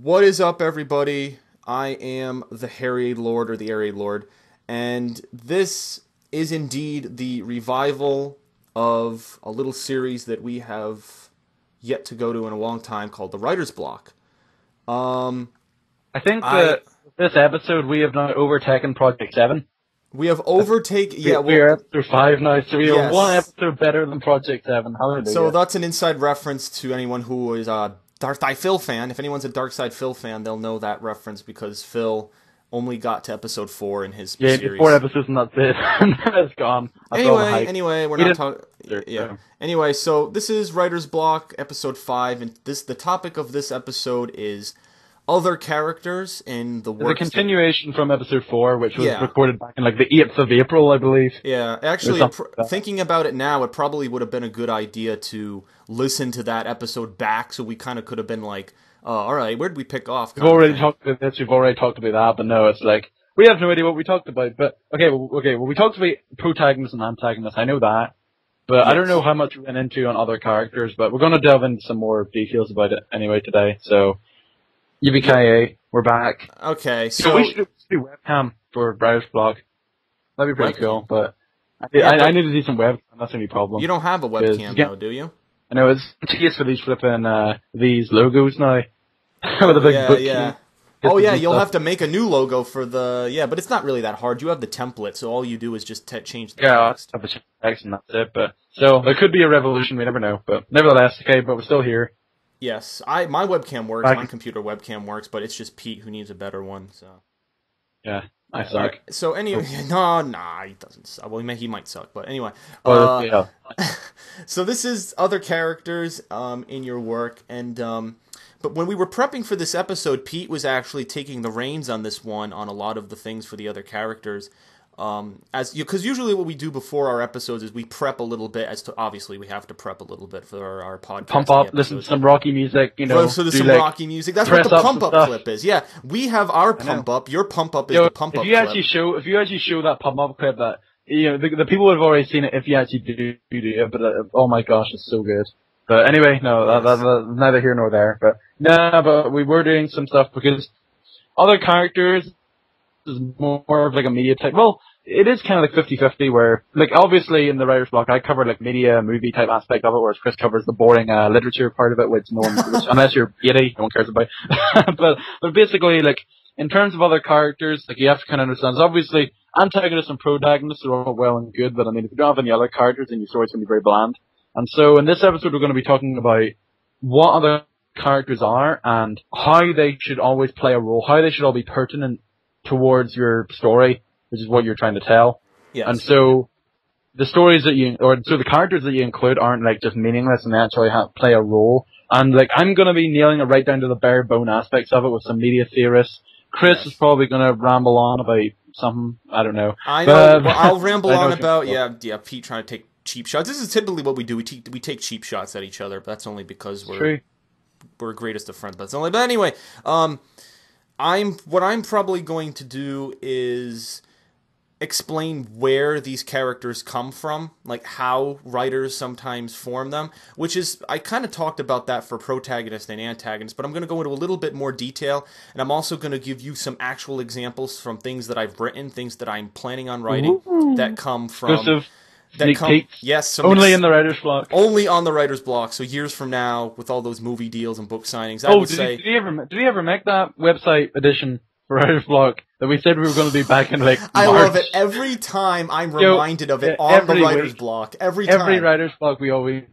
What is up, everybody? I am the TheAireaidLord, and this is indeed the revival of a little series that we have yet to go to in a long time called The Writer's Block. I think that this episode we have now overtaken Project 7. We have overtaken... we're episode 5 now, so we are one Yes. episode better than Project 7. Hallelujah. So that's an inside reference to anyone who is a Dark Side Phil fan. If anyone's a Dark Side Phil fan, they'll know that reference because Phil only got to episode 4 in his series. Yeah, 4 episodes and that's it. And then it's gone. Anyway, we're not talking... Anyway, so this is Writer's Block, episode 5, and the topic of this episode is other characters in the works. The continuation from episode 4, which was recorded back in like the 8th of April, I believe. Yeah, actually, thinking about it now, it probably would have been a good idea to listen to that episode back, so we kind of could have been like, all right, where did we pick off? We've already talked about this, we've already talked about that, but no, it's like, we have no idea what we talked about. But, well, we talked about protagonists and antagonists, I know that. But yes. I don't know how much we went into on other characters, but we're going to delve into some more details about it anyway today, so... UBKA, we're back. Okay, so we should do webcam for Writer's Block. That'd be pretty cool, but I need a decent webcam, that's the only problem. You don't have a webcam though, do you? I know, it's case for these flipping, these logos now. With a big book. Yeah. Oh yeah, you'll have to make a new logo for the, but it's not really that hard. You have the template, so all you do is just change the text. Have the text and that's it, but so there could be a revolution, we never know, but nevertheless, okay, but we're still here. Yes, my webcam works, my computer webcam works, but it's just Pete who needs a better one, so... Yeah, I suck. So anyway, he doesn't suck. Well, he might suck, but anyway. So this is other characters in your work, and but when we were prepping for this episode, Pete was actually taking the reins on this one, on a lot of the things for the other characters. Because usually what we do before our episodes is we prep a little bit, obviously we have to prep a little bit for our podcast. Pump up, listen to some Rocky music, So there's some Rocky music. That's what the pump up clip is. Yeah, we have our pump up. Your pump up is the pump up clip. If you actually show that pump up clip, that the people would have already seen it if you actually do it. But oh my gosh, it's so good. But anyway, no, that's neither here nor there. But we were doing some stuff because other characters is more of like a media type. Well, it is kind of like 50-50 where, like, obviously in the Writer's Block I cover like media, movie type aspect of it, whereas Chris covers the boring literature part of it, which no one, unless you're 80, no one cares about. but basically, like, in terms of other characters, like, you have to kind of understand, obviously, antagonists and protagonists are all well and good, but I mean, if you don't have any other characters, then your story's going to be very bland. And so in this episode we're going to be talking about what other characters are and how they should always play a role, how they should all be pertinent towards your story, which is what you're trying to tell. Yes. And so the stories that the characters that you include aren't like just meaningless and they actually play a role. And like, I'm going to be nailing it right down to the bare bone aspects of it with some media theorists. Chris is probably going to ramble on about something, I don't know. I know, I'll ramble on about, Pete trying to take cheap shots. This is typically what we do. We take cheap shots at each other, but that's only because we're greatest of friends. But anyway, what I'm probably going to do is explain where these characters come from, like how writers sometimes form them, which is, I kind of talked about that for protagonist and antagonist, but I'm going to go into a little bit more detail, and I'm also going to give you some actual examples from things that I've written, things that I'm planning on writing, that come from... Yes, only in the Writer's Block. Only on the Writer's Block. So years from now, with all those movie deals and book signings, did you ever make that website edition for Writer's Block that we said we were going to be back in like March? I love it. Every time I'm reminded of it on the Writer's Block. Every Writer's Block we always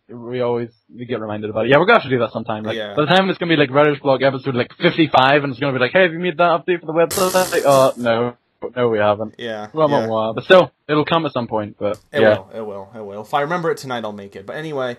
get reminded about it. Yeah, we're going to have to do that sometime. Like, by the time it's going to be like Writer's Block episode like 55 and it's going to be like, hey, have you made that update for the website? Like, oh, no. No, we haven't. Yeah. Well, but still, it'll come at some point. But It will. If I remember it tonight, I'll make it. But anyway,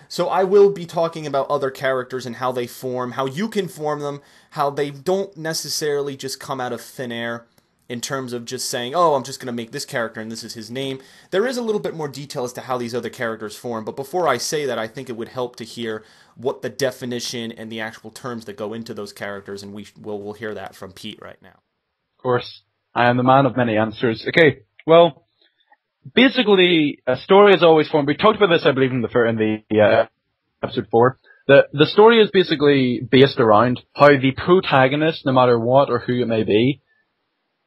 so I will be talking about other characters and how they form, how you can form them, how they don't necessarily just come out of thin air in terms of just saying, oh, I'm just going to make this character and this is his name. There is a little bit more detail as to how these other characters form. But before I say that, I think it would help to hear what the definition and the actual terms that go into those characters, and we'll hear that from Pete right now. Of course, I am the man of many answers. Okay, well, basically, a story is always formed. We talked about this, I believe, in the episode 4. The story is basically based around how the protagonist, no matter what or who it may be,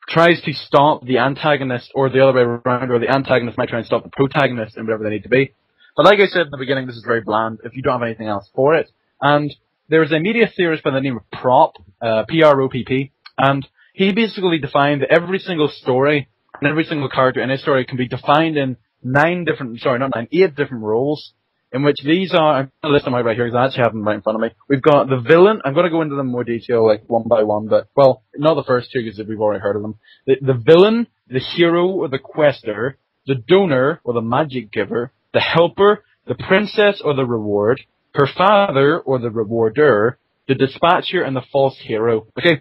tries to stop the antagonist, or the other way around, or the antagonist might try and stop the protagonist in whatever they need to be. But like I said in the beginning, this is very bland if you don't have anything else for it. And there is a media theorist by the name of Prop, P-R-O-P-P, and he basically defined that every single story and every single character in a story can be defined in 8 different roles, in which these are, I'm going to list them out right here because I actually have them right in front of me. We've got the villain. I'm going to go into them in more detail, like one by one, but, well, not the first two because we've already heard of them. The villain, the hero or the quester, the donor or the magic giver, the helper, the princess or the reward, her father or the rewarder, the dispatcher, and the false hero. Okay,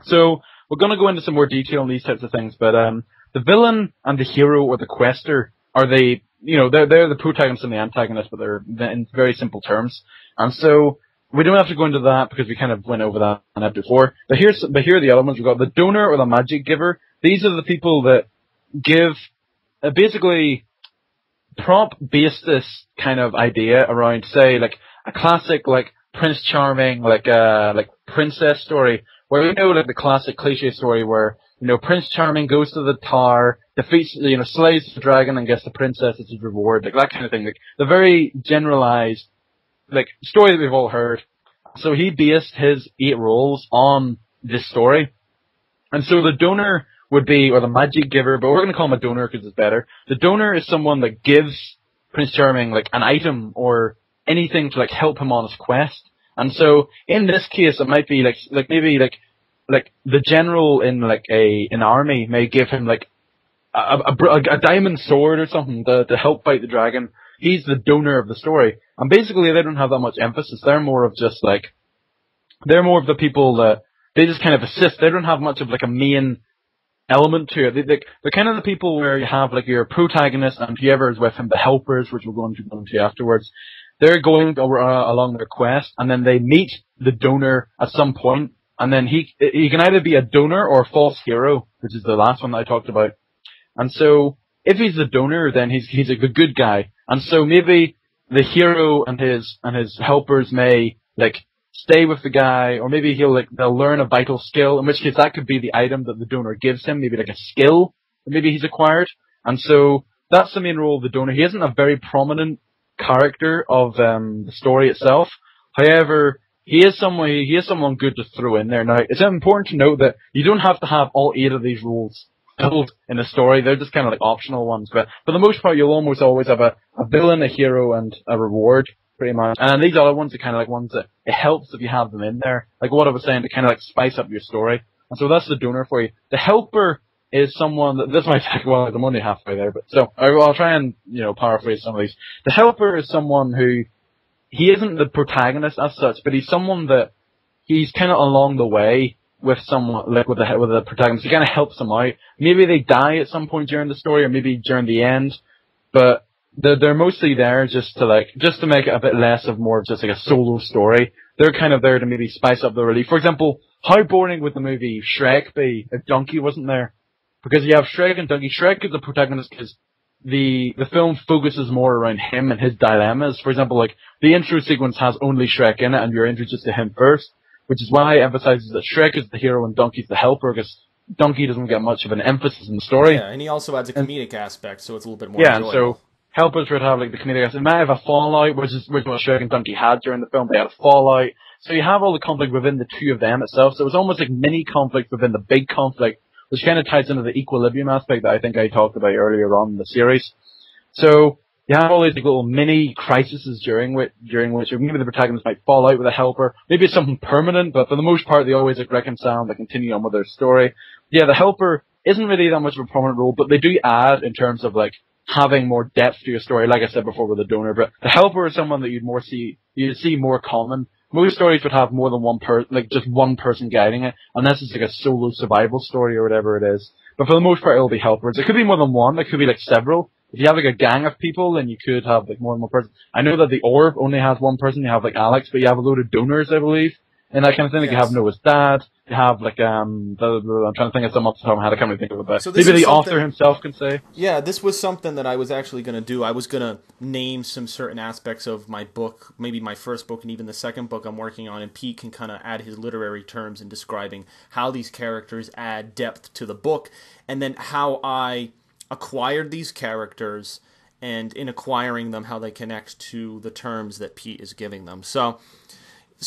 so we're going to go into some more detail on these types of things, but the villain and the hero or the quester are they're the protagonist and the antagonist, but they're in very simple terms. And so we don't have to go into that because we kind of went over that on episode 4. But here are the other ones. We've got the donor or the magic giver. These are the people that give basically Prop based this kind of idea around, say, like a classic like Prince Charming, like princess story, where like the classic cliche story where Prince Charming goes to the tower, defeats, slays the dragon and gets the princess as his reward, like that kind of thing. Like the very generalized, like story that we've all heard. So he based his 8 roles on this story. And so the donor would be, or the magic giver, but we're going to call him a donor because it's better. The donor is someone that gives Prince Charming like an item or anything to like help him on his quest. And so in this case, it might be maybe the general in like an army may give him like a diamond sword or something to help fight the dragon. He's the donor of the story, and basically they don't have that much emphasis. They're more of the people that they just kind of assist. They don't have much of like a main element to it. They're kind of the people where you have like your protagonist and whoever is with him, the helpers, which we're going to go into afterwards. They're going along their quest, and then they meet the donor at some point, and then he can either be a donor or a false hero, which is the last one that I talked about. And so if he's the donor, then he's a good guy. And so maybe the hero and his helpers may like stay with the guy, or maybe they'll learn a vital skill, in which case that could be the item that the donor gives him, maybe like a skill that maybe he's acquired. And so that's the main role of the donor. He isn't a very prominent character of the story itself. However, he is someone good to throw in there. Now, it's important to note that you don't have to have all 8 of these roles filled in a story. They're just kind of like optional ones. But for the most part, you'll almost always have a villain, a hero, and a reward, pretty much. And these other ones are kind of like ones that it helps if you have them in there. Like what I was saying, to kind of like spice up your story. And so that's the donor for you. The helper is someone that, this might take, well, I'm only halfway there, but so I'll try and, paraphrase some of these. The helper is someone who, he isn't the protagonist as such, but he's someone that he's kind of along the way with someone, like with the protagonist. He kind of helps them out. Maybe they die at some point during the story, or maybe during the end, but they're mostly there just to make it a bit less of more of just like a solo story. They're kind of there to maybe spice up the relief. For example, how boring would the movie Shrek be if Donkey wasn't there? Because you have Shrek and Donkey. Shrek is the protagonist because the film focuses more around him and his dilemmas. For example, like the intro sequence has only Shrek in it, and you're introduced to him first, which is why it emphasizes that Shrek is the hero and Donkey's the helper, because Donkey doesn't get much of an emphasis in the story. Yeah, and he also adds a comedic aspect, so it's a little bit more enjoyable. So helpers would have like the comedic aspect. It might have a fallout, which what Shrek and Donkey had during the film. They had a fallout. So you have all the conflict within the two of them itself. So it's almost like mini conflict within the big conflict, which kind of ties into the equilibrium aspect that I think I talked about earlier on in the series. So you have all these like, little mini crises during which maybe the protagonist might fall out with a helper. Maybe it's something permanent, but for the most part they always like reconcile and they continue on with their story. Yeah, the helper isn't really that much of a prominent role, but they do add in terms of like having more depth to your story, like I said before with the donor. But the helper is someone that you'd see more common. Most stories would have more than one just one person guiding it, unless it's like a solo survival story or whatever it is. But for the most part, it'll be helpers. It could be more than one. It could be like several. If you have like a gang of people, then you could have like more than one person. I know that the Orb only has one person. You have like Alex, but you have a load of donors, I believe, and that kind of thing. Like you have Noah's dad. have like I'm trying to think of something off the top of my head. I can't really think of it, but So this maybe is the author something. himself can say. Yeah, this was something that I was actually going to do. I was going to name some certain aspects of my book, maybe my first book and even the second book I'm working on, and Pete can kind of add his literary terms in describing how these characters add depth to the book, and then how I acquired these characters, and in acquiring them, how they connect to the terms that Pete is giving them. So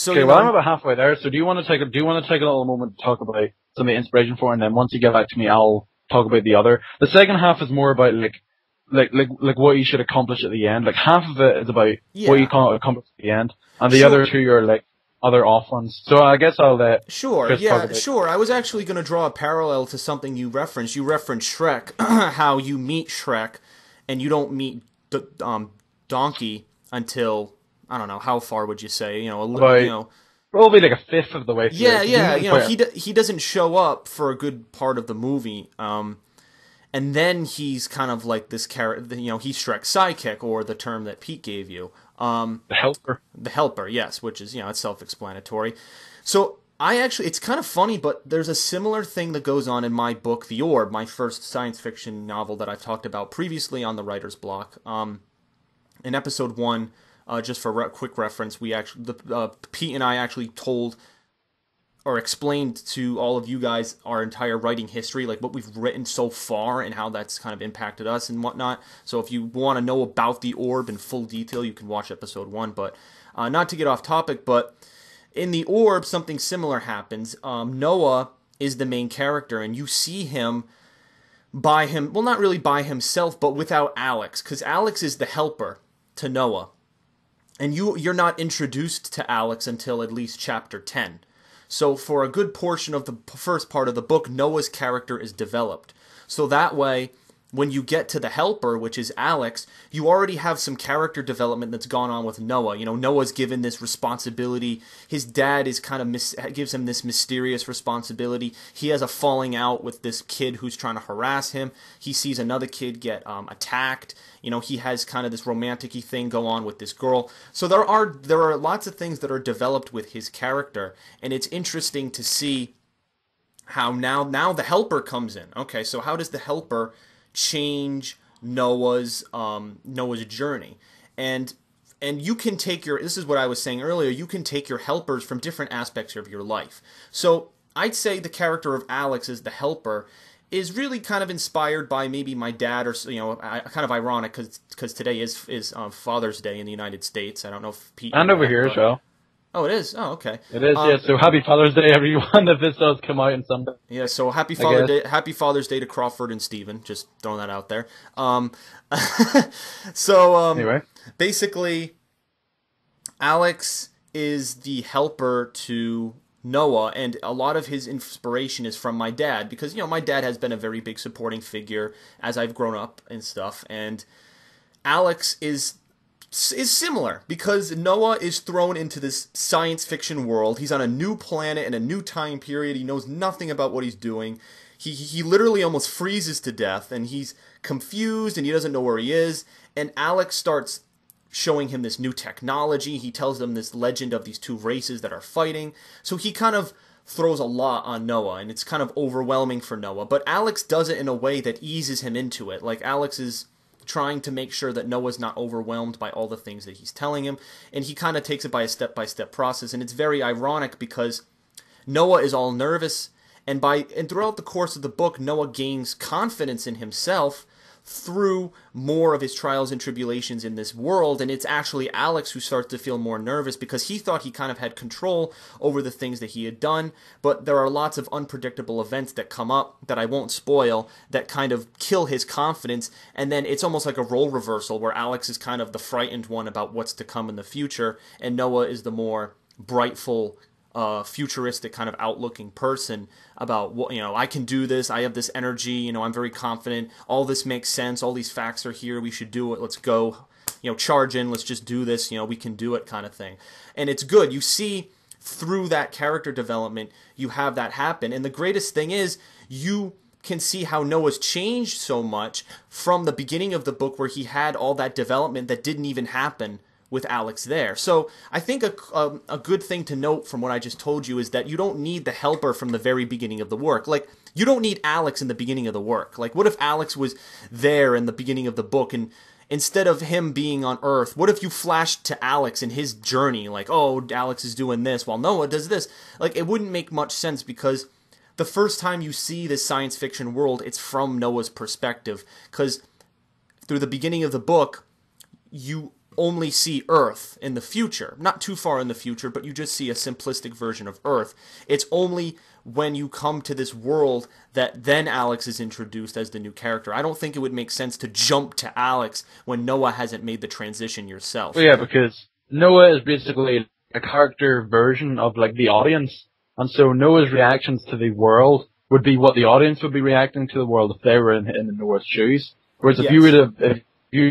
Okay, well I'm about halfway there. So do you want to take a little moment to talk about some of the inspiration for it, and then once you get back to me, I'll talk about the other. The second half is more about like what you should accomplish at the end. Like half of it is about what you can accomplish at the end, and the other two are like other off ones. So I guess I'll let Chris talk about. Sure. I was actually going to draw a parallel to something you referenced. You referenced Shrek, how you meet Shrek, and you don't meet Donkey until, I don't know, how far would you say? You know, Probably like a fifth of the way through. Yeah. You know, he doesn't show up for a good part of the movie. And then he's kind of like this character. You know, he's Shrek's sidekick, or the term that Pete gave you. The helper. The helper, yes, which is, it's self-explanatory. So it's kind of funny, but there's a similar thing that goes on in my book, The Orb, my first science fiction novel that I've talked about previously on the Writer's Block. In episode 1, just for quick reference, Pete and I actually told or explained to all of you guys our entire writing history, like what we've written so far and how that's kind of impacted us and whatnot. So if you want to know about the Orb in full detail, you can watch episode 1. But not to get off topic, but in the Orb, something similar happens. Noah is the main character, and you see him not really by himself, but without Alex, because Alex is the helper to Noah. And you're not introduced to Alex until at least chapter 10. So for a good portion of the first part of the book, Noah's character is developed. So that way, when you get to the helper, which is Alex, you already have some character development that's gone on with Noah. You know, Noah's given this responsibility. His dad is kind of gives him this mysterious responsibility. He has a falling out with this kid who's trying to harass him. He sees another kid get attacked. You know, he has kind of this romantic-y thing go on with this girl. So there are lots of things that are developed with his character, and it's interesting to see how now the helper comes in. Okay, so how does the helper change Noah's journey? And you can take this is what I was saying earlier, you can take your helpers from different aspects of your life. So I'd say the character of Alex as the helper is really kind of inspired by maybe my dad, or kind of ironic because today is Father's Day in the United States. I don't know if Pete and over here as well. Oh, it is. Oh, okay. It is. Yeah. So happy Father's Day, everyone. If this does come out in some day. Yeah. So happy Father's Day to Crawford and Steven. Just throwing that out there. Anyway, basically, Alex is the helper to Noah, and a lot of his inspiration is from my dad, because my dad has been a very big supporting figure as I've grown up and stuff, and Alex is similar, because Noah is thrown into this science fiction world. He's on a new planet in a new time period. He knows nothing about what he's doing. He literally almost freezes to death, and he's confused, and he doesn't know where he is, and Alex starts showing him this new technology. He tells them this legend of these two races that are fighting. So he kind of throws a lot on Noah, and it's kind of overwhelming for Noah. But Alex does it in a way that eases him into it. Like, Alex is trying to make sure that Noah's not overwhelmed by all the things that he's telling him, and he kind of takes it by a step-by-step process. And it's very ironic because Noah is all nervous, and throughout the course of the book, Noah gains confidence in himself through more of his trials and tribulations in this world, and it's actually Alex who starts to feel more nervous, because he thought he kind of had control over the things that he had done, but there are lots of unpredictable events that come up that I won't spoil that kind of kill his confidence, and then it's almost like a role reversal where Alex is kind of the frightened one about what's to come in the future, and Noah is the more brightful, futuristic kind of outlooking person about what, I can do this, I have this energy, I'm very confident, all this makes sense, all these facts are here, we should do it, let's go, charge in, let's just do this, we can do it kind of thing. And it's good. You see through that character development, you have that happen. And the greatest thing is you can see how Noah's changed so much from the beginning of the book, where he had all that development that didn't even happen with Alex there. So I think a good thing to note from what I just told you is that you don't need the helper from the very beginning of the work. Like, you don't need Alex in the beginning of the work. Like, what if Alex was there in the beginning of the book, and instead of him being on Earth, what if you flashed to Alex and his journey? Like, oh, Alex is doing this while Noah does this. Like, it wouldn't make much sense, because the first time you see this science fiction world, it's from Noah's perspective. Because through the beginning of the book, you only see Earth in the future. Not too far in the future, but you just see a simplistic version of Earth. It's only when you come to this world that then Alex is introduced as the new character. I don't think it would make sense to jump to Alex when Noah hasn't made the transition yourself. Well, yeah, because Noah is basically a character version of, like, the audience. And so Noah's reactions to the world would be what the audience would be reacting to the world if they were in Noah's shoes. Whereas if you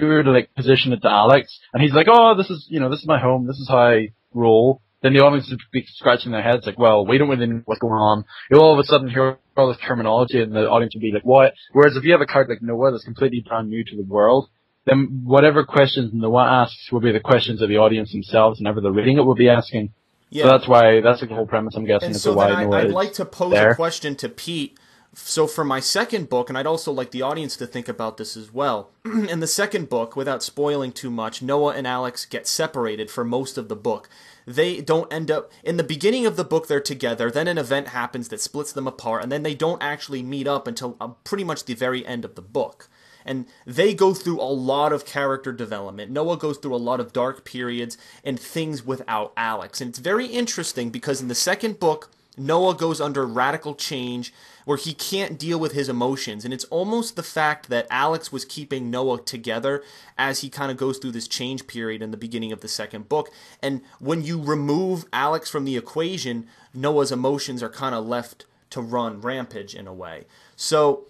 were to like position it to Alex, and he's like, oh, this is my home, this is how I roll, then the audience would be scratching their heads like, well, we don't really know what's going on. You'll all of a sudden hear all this terminology, and the audience would be like, what? Whereas if you have a character like Noah that's completely brand new to the world, then whatever questions Noah asks will be the questions of the audience themselves, and whenever they're reading it will be asking. Yeah. So that's the whole premise, I'm guessing, as to why Noah is there. I'd like to pose a question to Pete. So for my second book, and I'd also like the audience to think about this as well. In the second book, without spoiling too much, Noah and Alex get separated for most of the book. They don't end up... In the beginning of the book, they're together. Then an event happens that splits them apart. And then they don't actually meet up until pretty much the very end of the book. And they go through a lot of character development. Noah goes through a lot of dark periods and things without Alex. And it's very interesting because in the second book, Noah goes under radical change where he can't deal with his emotions. And it's almost the fact that Alex was keeping Noah together as he kind of goes through this change period in the beginning of the second book. And when you remove Alex from the equation, Noah's emotions are kind of left to run rampage in a way. So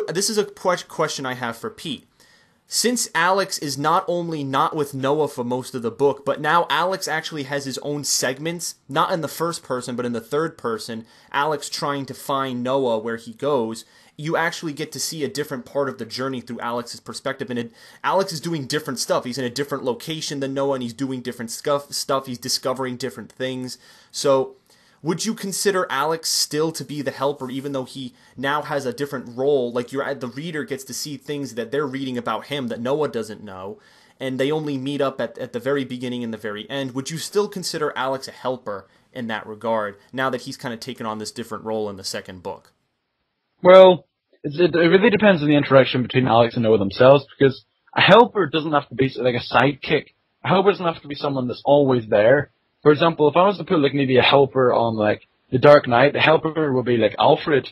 this is a question I have for Pete. Since Alex is not only not with Noah for most of the book, but now Alex actually has his own segments, not in the first person, but in the third person, Alex trying to find Noah where he goes, you actually get to see a different part of the journey through Alex's perspective. And Alex is doing different stuff. He's in a different location than Noah, and he's doing different stuff. He's discovering different things. So would you consider Alex still to be the helper, even though he now has a different role? Like, the reader gets to see things that they're reading about him that Noah doesn't know, and they only meet up at the very beginning and the very end. Would you still consider Alex a helper in that regard, now that he's kind of taken on this different role in the second book? Well, it really depends on the interaction between Alex and Noah themselves, because a helper doesn't have to be like a sidekick. A helper doesn't have to be someone that's always there. For example, if I was to put like maybe a helper on like The Dark Knight, the helper would be like Alfred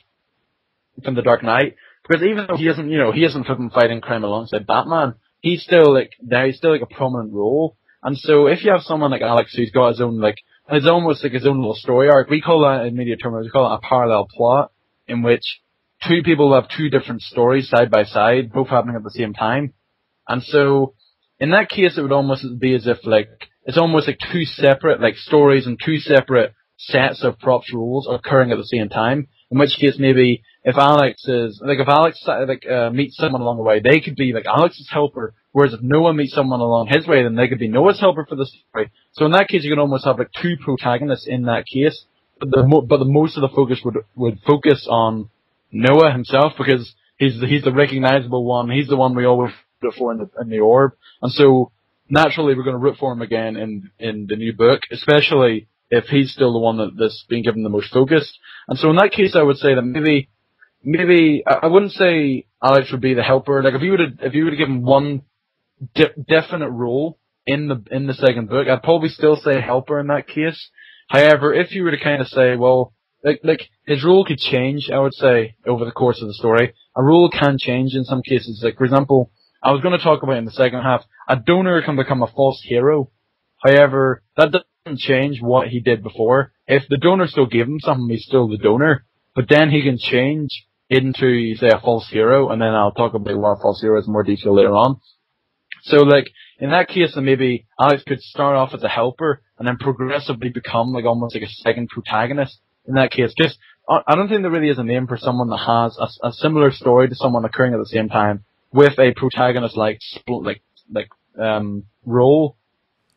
from The Dark Knight, because even though he isn't flipping fighting crime alongside Batman, he's still like there. He's still like a prominent role. And so if you have someone like Alex who's got his own almost like his own little story arc, we call that in media terms, we call it a parallel plot, in which two people have two different stories side by side, both happening at the same time. And so in that case, it would almost be as if like it's almost like two separate like stories and two separate sets of props rules occurring at the same time. In which case, maybe if Alex meets someone along the way, they could be like Alex's helper. Whereas if Noah meets someone along his way, then they could be Noah's helper for the story. So in that case, you can almost have like two protagonists in that case. But the most of the focus would focus on Noah himself, because he's the recognizable one. He's the one we always root for in the orb, and so naturally we're going to root for him again in the new book, especially if he's still the one that's being given the most focus. And so in that case, I would say that maybe I wouldn't say Alex would be the helper. Like if you were to give him one definite role in the second book, I'd probably still say helper in that case. However, if you were to kind of say, well, like his role could change, I would say, over the course of the story. A role can change in some cases. Like, for example, I was going to talk about in the second half, a donor can become a false hero. However, that doesn't change what he did before. If the donor still gave him something, he's still the donor. But then he can change into, say, a false hero, and then I'll talk about what a false hero is in more detail later on. So, like, in that case, then maybe Alex could start off as a helper and then progressively become, like, almost like a second protagonist in that case. Just, I don't think there really is a name for someone that has a similar story to someone occurring at the same time with a protagonist-like role.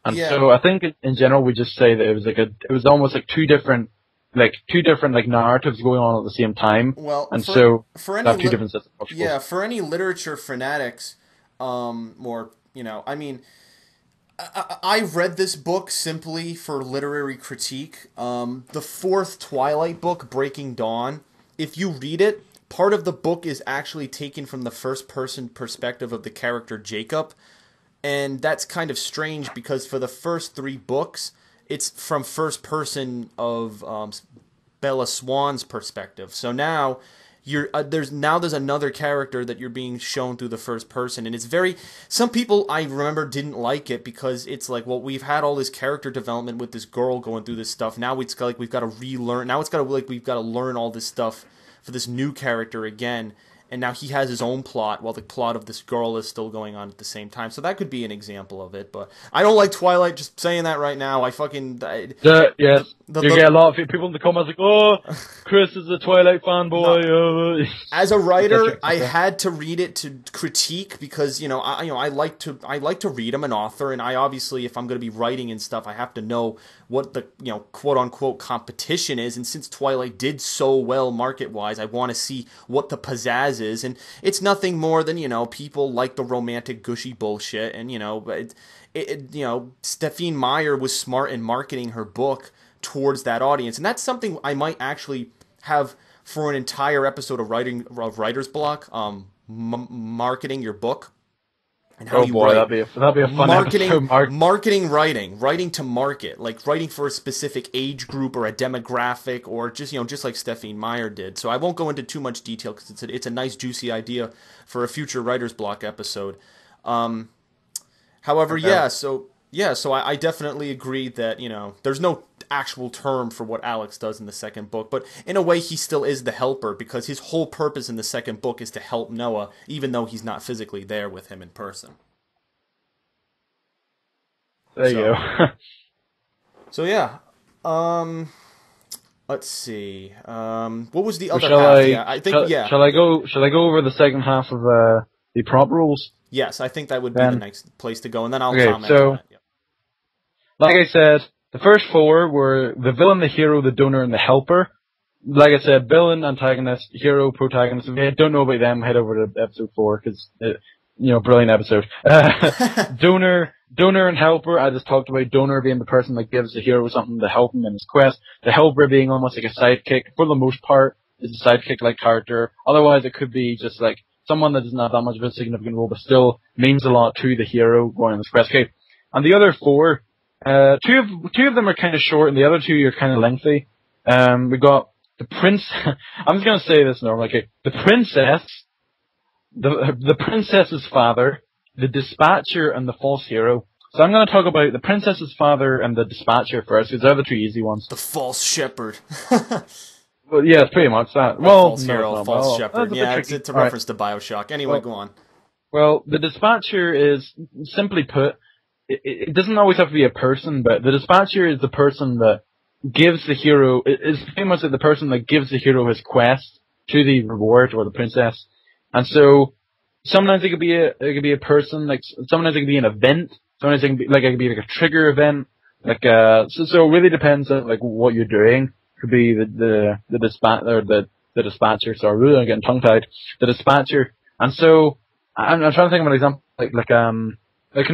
And Yeah. so I think in general we just say that it was almost like two different like narratives going on at the same time, Well, and so for they any have two different sets of yeah, principles. for any literature fanatics, or I mean, I read this book simply for literary critique. The fourth Twilight book, Breaking Dawn. If you read it, part of the book is actually taken from the first person perspective of the character Jacob, and that's kind of strange because for the first three books, it's from first person of Bella Swan's perspective. So now there's another character that you're being shown through the first person, and it's very. Some people I remember didn't like it because it's like, well, we've had all this character development with this girl going through this stuff. Now it's like we've got to relearn. Now it's got to like we've got to learn all this stuff for this new character again. And now he has his own plot while the plot of this girl is still going on at the same time. So that could be an example of it. But I don't like Twilight. Just saying that right now. I fucking Yes, you get a lot of people in the comments like, "Oh, Chris is a Twilight fanboy." No. As a writer, etc. I had to read it to critique because I like to read. I'm an author, and I obviously, if I'm going to be writing and stuff, I have to know what the quote unquote competition is. And since Twilight did so well market wise, I want to see what the pizzazz is. And it's nothing more than people like the romantic gushy bullshit. And Stephenie Meyer was smart in marketing her book towards that audience, and that's something I might actually have for an entire episode of Writer's Block, marketing your book and how Oh you boy, write. that'd be a fun episode, Mark. Marketing, writing to market, like writing for a specific age group or a demographic, or just like Stephenie Meyer did. So I won't go into too much detail because it's a nice juicy idea for a future Writer's Block episode. However, Okay. so I definitely agree that there's no actual term for what Alex does in the second book, but in a way he still is the helper because his whole purpose in the second book is to help Noah, even though he's not physically there with him in person. There you So go. so yeah. Let's see. What was the So other half? Yeah, I think yeah. shall I go? Shall I go over the second half of the prop rules? Yes, I think that would be the Then next place to go, and then I'll okay. comment on So it. Yep. like I said, the first four were the villain, the hero, the donor, and the helper. Like I said, villain, antagonist, hero, protagonist. If you don't know about them, head over to episode 4 because brilliant episode. Donor and helper. I just talked about donor being the person that gives the hero something to help him in his quest. The helper being almost like a sidekick. For the most part, is a sidekick-like character. Otherwise, it could be just like someone that doesn't have that much of a significant role, but still means a lot to the hero going on this quest. Okay, and the other four, two of them are kind of short, and the other two are kind of lengthy. We got the prince. I'm just gonna say this normally. Okay, the princess, the princess's father, the dispatcher, and the false hero. So I'm gonna talk about the princess's father and the dispatcher first, because they're the two easy ones. The false shepherd. Well, yeah, it's pretty much that. Well, false no, hero, it's not. false Well, shepherd. that's a bit Yeah, tricky. it's a All right. reference to Bioshock. Anyway, Well, go on. Well, the dispatcher is, simply put, it doesn't always have to be a person, but the dispatcher is the person that gives the hero, is pretty much like the person that gives the hero his quest to the reward or the princess. And so, sometimes it could be a person, like, sometimes it could be an event, sometimes it could be like a trigger event, like, so it really depends on, like, what you're doing. Could be the dispatcher, sorry, really, I'm getting tongue-tied, the dispatcher. And so, I'm trying to think of an example, like, can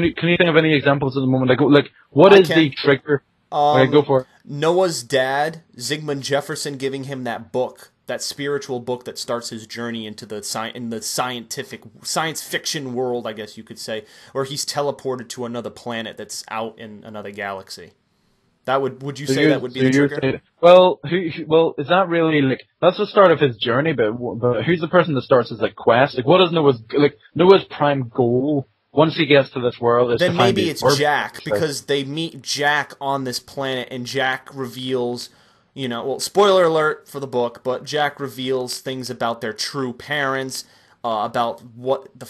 you think of any examples at the moment? Like, what I is can. the trigger? Okay, go for it. Noah's dad, Zygmunt Jefferson, giving him that book, that spiritual book that starts his journey into the science fiction world, I guess you could say, where he's teleported to another planet that's out in another galaxy. Would you say that would be the trigger? Well, is that really, like, that's the start of his journey, but who's the person that starts his, like, quest? Like, what is Noah's prime goal once he gets to this world is Then to find maybe these it's orbs. Jack, because they meet Jack on this planet, and Jack reveals, well, spoiler alert for the book, but Jack reveals things about their true parents, about what the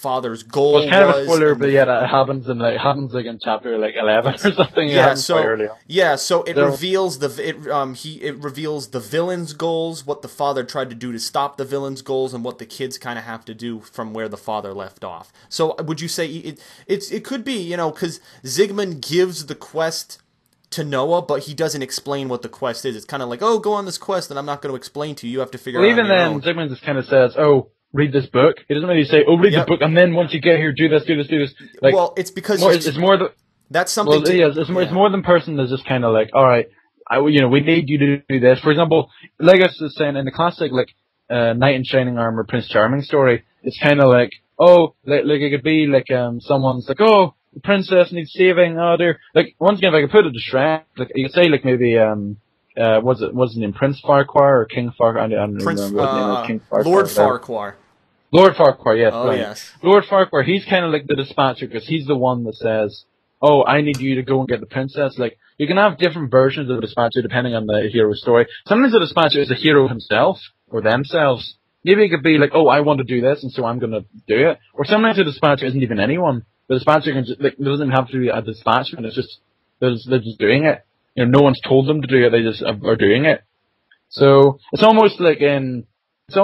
father's goal Well, it's kind of a was. spoiler, but yeah, that happens in in chapter like 11 or something. Yeah, Quite early on. so it reveals it reveals the villain's goals, what the father tried to do to stop the villain's goals, and what the kids kind of have to do from where the father left off. So would you say it could be, because Zygmunt gives the quest to Noah, but he doesn't explain what the quest is. It's kind of like, oh, go on this quest, and I'm not going to explain to you. You have to figure it out on your own. Even then, Zygmunt just kind of says, "Oh, read this book." He doesn't really say, "Oh, read the book," and then once you get here, do this, do this, do this. Like, well, it's because it's more the. That's something. It's more than person that's just kind of like, all right, we need you to do this. For example, like I was saying in the classic Knight in Shining Armor Prince Charming story, it's kind of like, oh, like it could be like someone's like, oh, the princess needs saving. Oh, dear. Like once again, if I could put it to Shrek, like you could say like maybe what's his name, Prince Farquhar or King Farquhar? I don't remember what his name is. King Farquhar. Lord Farquhar. Lord Farquhar, yes. Oh, right. Yes. Lord Farquhar, he's kind of like the dispatcher because he's the one that says, oh, I need you to go and get the princess. Like, you can have different versions of the dispatcher depending on the hero's story. Sometimes the dispatcher is the hero himself or themselves. Maybe it could be like, oh, I want to do this and so I'm going to do it. Or sometimes the dispatcher isn't even anyone. The dispatcher can just, like, doesn't have to be a dispatchment. It's just, they're just doing it. No one's told them to do it. They just are doing it. So, it's almost like in, say,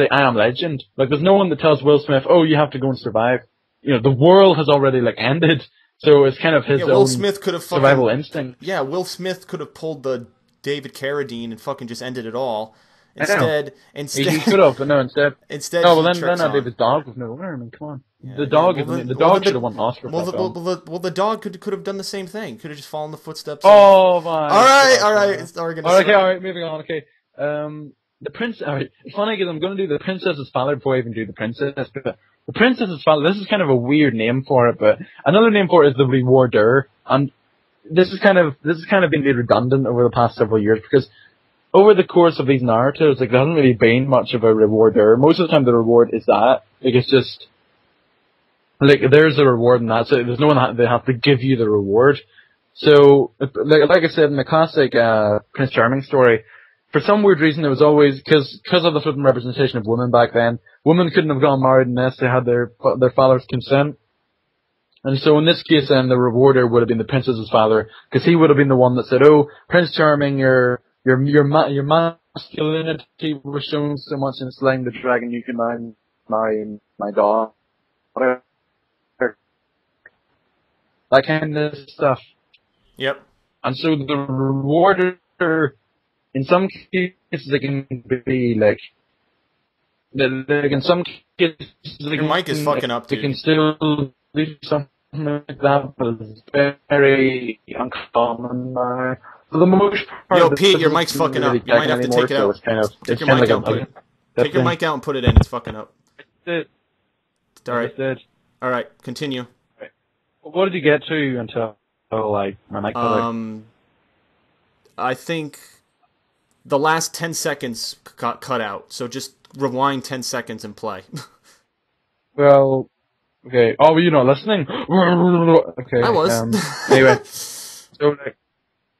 I Am Legend. Like, there's no one that tells Will Smith, oh, you have to go and survive. The world has already, ended. So it's kind of his own survival instinct. Yeah, Will Smith could have pulled the David Carradine and fucking just ended it all. Instead, he could have, but no, instead. No, well, then I'd be the dog with no arm. I mean, come on. Yeah, the dog should have won the Oscar. Well, the dog could have done the same thing. Could have just followed the footsteps. Oh my! All right. Moving on. Okay. The prince. All right. It's funny because I'm going to do the princess's father before I even do the princess. But the princess's father. This is kind of a weird name for it, but another name for it is the rewarder. And this is kind of been made redundant over the past several years because over the course of these narratives, there hasn't really been much of a rewarder. Most of the time, the reward is that. It's just there's a reward in that. So there's no one they have to give you the reward. So like I said in the classic Prince Charming story. For some weird reason, it was always because of the flipping representation of women back then. Women couldn't have gotten married unless they had their father's consent. And so in this case, then the rewarder would have been the princess's father, because he would have been the one that said, "Oh, Prince Charming, your masculinity was shown so much in slaying the dragon. You can marry my daughter." That kind of stuff. Yep. And so the rewarder. In some cases, it can be like in some cases, your mic is fucking up, dude. They can still do something like that, but it's very uncommon. For the most part, yo, Pete, your mic's fucking up. You might have to take it out. Take your mic out and put it in. It's fucking up. All right. All right. Continue. What did you get to until my mic cut out? I think the last 10 seconds got cut out, so just rewind 10 seconds and play. Well, okay. Oh, were you not listening? Okay. I was. Anyway, so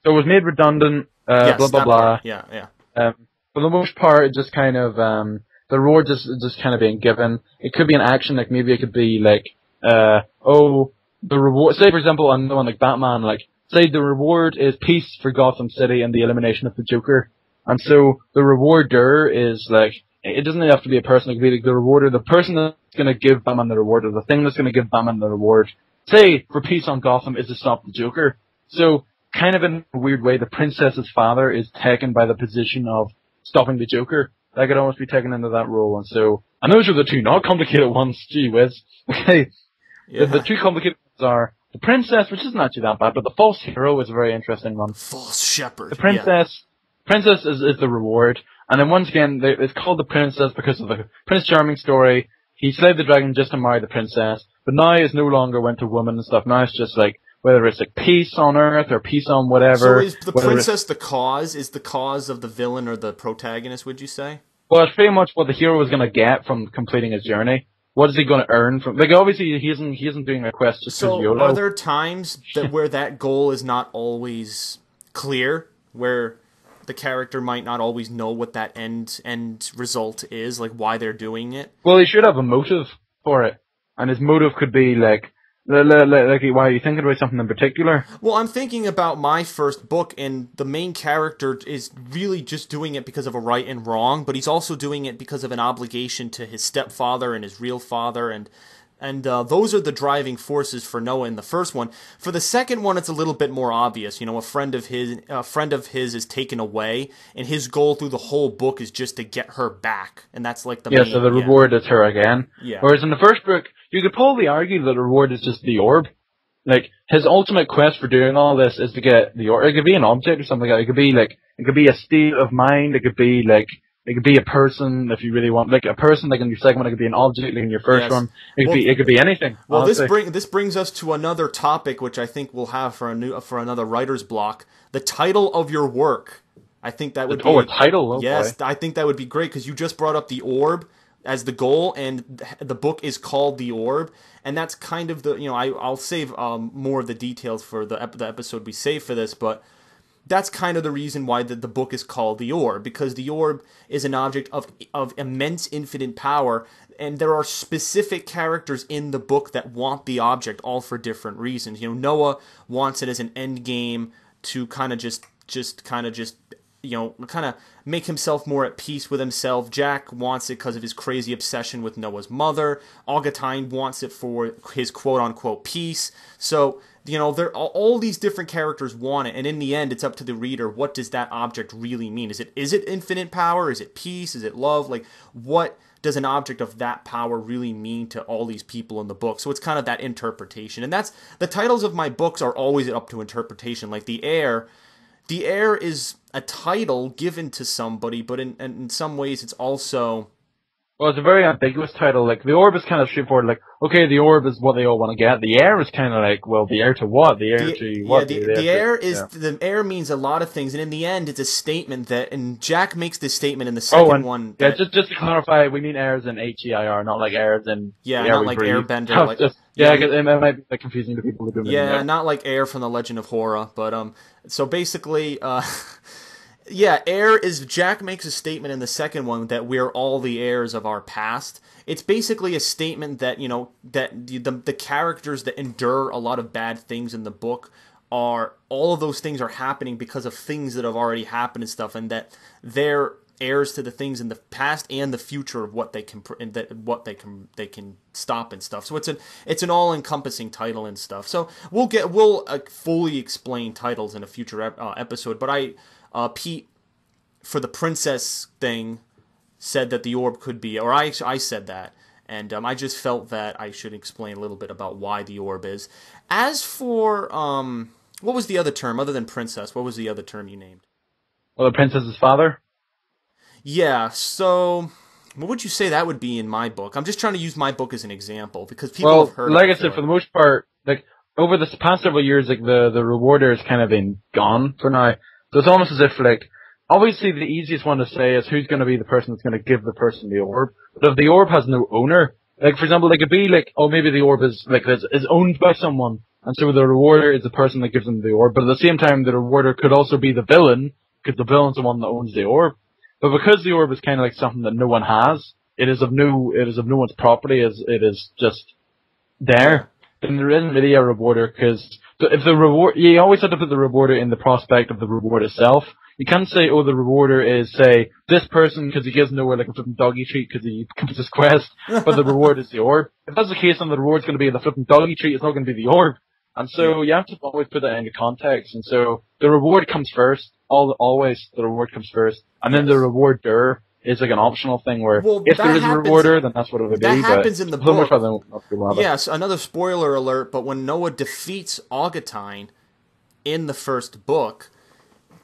it was made redundant. Yes, blah blah blah. Part. Yeah. For the most part, it just kind of the reward just kind of being given. It could be an action, like maybe it could be like the reward. Say for example, on the one like Batman, like say the reward is peace for Gotham City and the elimination of the Joker. And so the rewarder is like, it doesn't have to be a person, it could be like the rewarder, the person that's going to give Batman the reward, or the thing that's going to give Batman the reward, say, for peace on Gotham, is to stop the Joker. So, kind of in a weird way, the princess's father is taken by the position of stopping the Joker. That could almost be taken into that role. And so, and those are the two not complicated ones, gee whiz. Okay. Yeah. The two complicated ones are the princess, which isn't actually that bad, but the false hero is a very interesting one. False shepherd. The princess... Princess is the reward, and then once again, it's called the princess because of the Prince Charming story. He slayed the dragon just to marry the princess, but now it's no longer went to women and stuff. Now it's just like, whether it's like peace on earth or peace on whatever. So is the princess the cause? Is the cause of the villain or the protagonist, would you say? Well, it's pretty much what the hero is going to get from completing his journey. What is he going to earn from? Like, obviously, he isn't doing a quest just because YOLO. Are there times where that goal is not always clear, where the character might not always know what that end result is, like why they're doing it? Well, he should have a motive for it. and his motive could be like why are you thinking about something in particular? Well, I'm thinking about my first book, and the main character is really just doing it because of a right and wrong, but he's also doing it because of an obligation to his stepfather and his real father, and those are the driving forces for Noah in the first one. For the second one, it's a little bit more obvious. You know, a friend of his is taken away, and his goal through the whole book is just to get her back, and that's like the main. So the reward is her again. Yeah. Whereas in the first book, you could probably argue that the reward is just the orb. Like his ultimate quest for doing all this is to get the orb. It could be an object or something like that. It could be a state of mind. It could be a person if you really want, like a person. Like in your second one, it could be an object. Like in your first one, it could be anything. Well, this brings us to another topic, which I think we'll have for another writer's block. The title of your work. I think that would be a title. Oh, yes, boy. I think that would be great because you just brought up the orb as the goal, and the book is called The Orb, and that's kind of the I'll save more of the details for the episode we save for this, but. That's kind of the reason why the book is called The Orb, because the orb is an object of immense infinite power, and there are specific characters in the book that want the object, all for different reasons. You know, Noah wants it as an end game to kind of just make himself more at peace with himself. Jack wants it because of his crazy obsession with Noah's mother. Augustine wants it for his quote-unquote peace. So, all these different characters want it, and in the end, it's up to the reader. What does that object really mean? Is it infinite power? Is it peace? Is it love? Like, what does an object of that power really mean to all these people in the book? So it's kind of that interpretation, and that's the titles of my books are always up to interpretation. Like The Heir is a title given to somebody, but in some ways, it's also. Well, it's a very ambiguous title. Like, the orb is kind of straightforward. Like, okay, the orb is what they all want to get. The heir is kind of like, well, the heir to what? The heir to what? The heir means a lot of things, and in the end, it's a statement that, and Jack makes this statement in the second one. Just to clarify, we mean heirs in H-E-I-R, not like heirs in. Yeah, not like Airbender. It might be confusing to people who don't know. Yeah, not like Air from the Legend of Korra, but so basically, yeah, heir is Jack makes a statement in the second one that we're all the heirs of our past. It's basically a statement that that the characters that endure a lot of bad things in the book are all of those things are happening because of things that have already happened and stuff, and that they're heirs to the things in the past and the future of what they can stop and stuff. So it's an all encompassing title and stuff. So we'll fully explain titles in a future episode, but Pete, for the princess thing, said that the orb could be, or I said that, and I just felt that I should explain a little bit about why the orb is. As for, what was the other term, other than princess, what was the other term you named? Well, the princess's father? Yeah, so what would you say that would be in my book? I'm just trying to use my book as an example, because people have heard like I said, for the most part, like, over the past several years, like, the rewarder has kind of been gone for now. So it's almost as if, like, obviously the easiest one to say is who's going to be the person that's going to give the person the orb. But if the orb has no owner, like, for example, it could be like, oh, maybe the orb is owned by someone, and so the rewarder is the person that gives them the orb. But at the same time, the rewarder could also be the villain, because the villain's the one that owns the orb. But because the orb is kind of like something that no one has, it is of no one's property, it is just there. Then there isn't really a rewarder, because if the reward, you always have to put the rewarder in the prospect of the reward itself. You can't say, oh, the rewarder is, say, this person because he gives Noah like a flipping doggy treat because he completes his quest, but the reward is the orb. If that's the case, then the reward's going to be the flipping doggy treat, it's not going to be the orb. And so you have to always put that into context. And so the reward comes first. Always the reward comes first. And then the rewarder is like an optional thing where if there is a rewarder, then that's what it would be. That happens in the book. Yes, another spoiler alert, but when Noah defeats Augustine in the first book,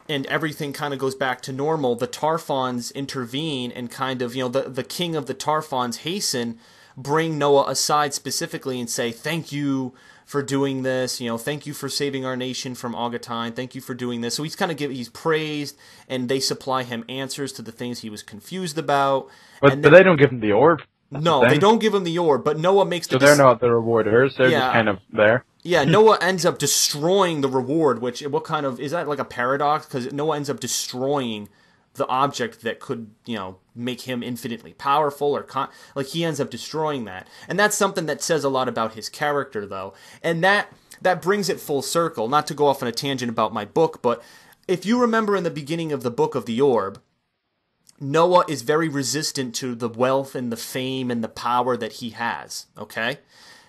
and everything kind of goes back to normal, the Tarfons intervene and kind of, the king of the Tarfons, Hasten, bring Noah aside specifically and say, thank you for doing this, thank you for saving our nation from Augustine, thank you for doing this. So he's praised, and they supply him answers to the things he was confused about. But they don't give him the orb. No, they don't give him the orb, but Noah makes So they're not the rewarders, they're just kind of there. Yeah, Noah ends up destroying the reward, is that like a paradox? Because Noah ends up destroying the object that could, make him infinitely powerful, or like he ends up destroying that. And that's something that says a lot about his character, though. And that brings it full circle. Not to go off on a tangent about my book, but if you remember in the beginning of the book of the Orb, Noah is very resistant to the wealth and the fame and the power that he has, okay?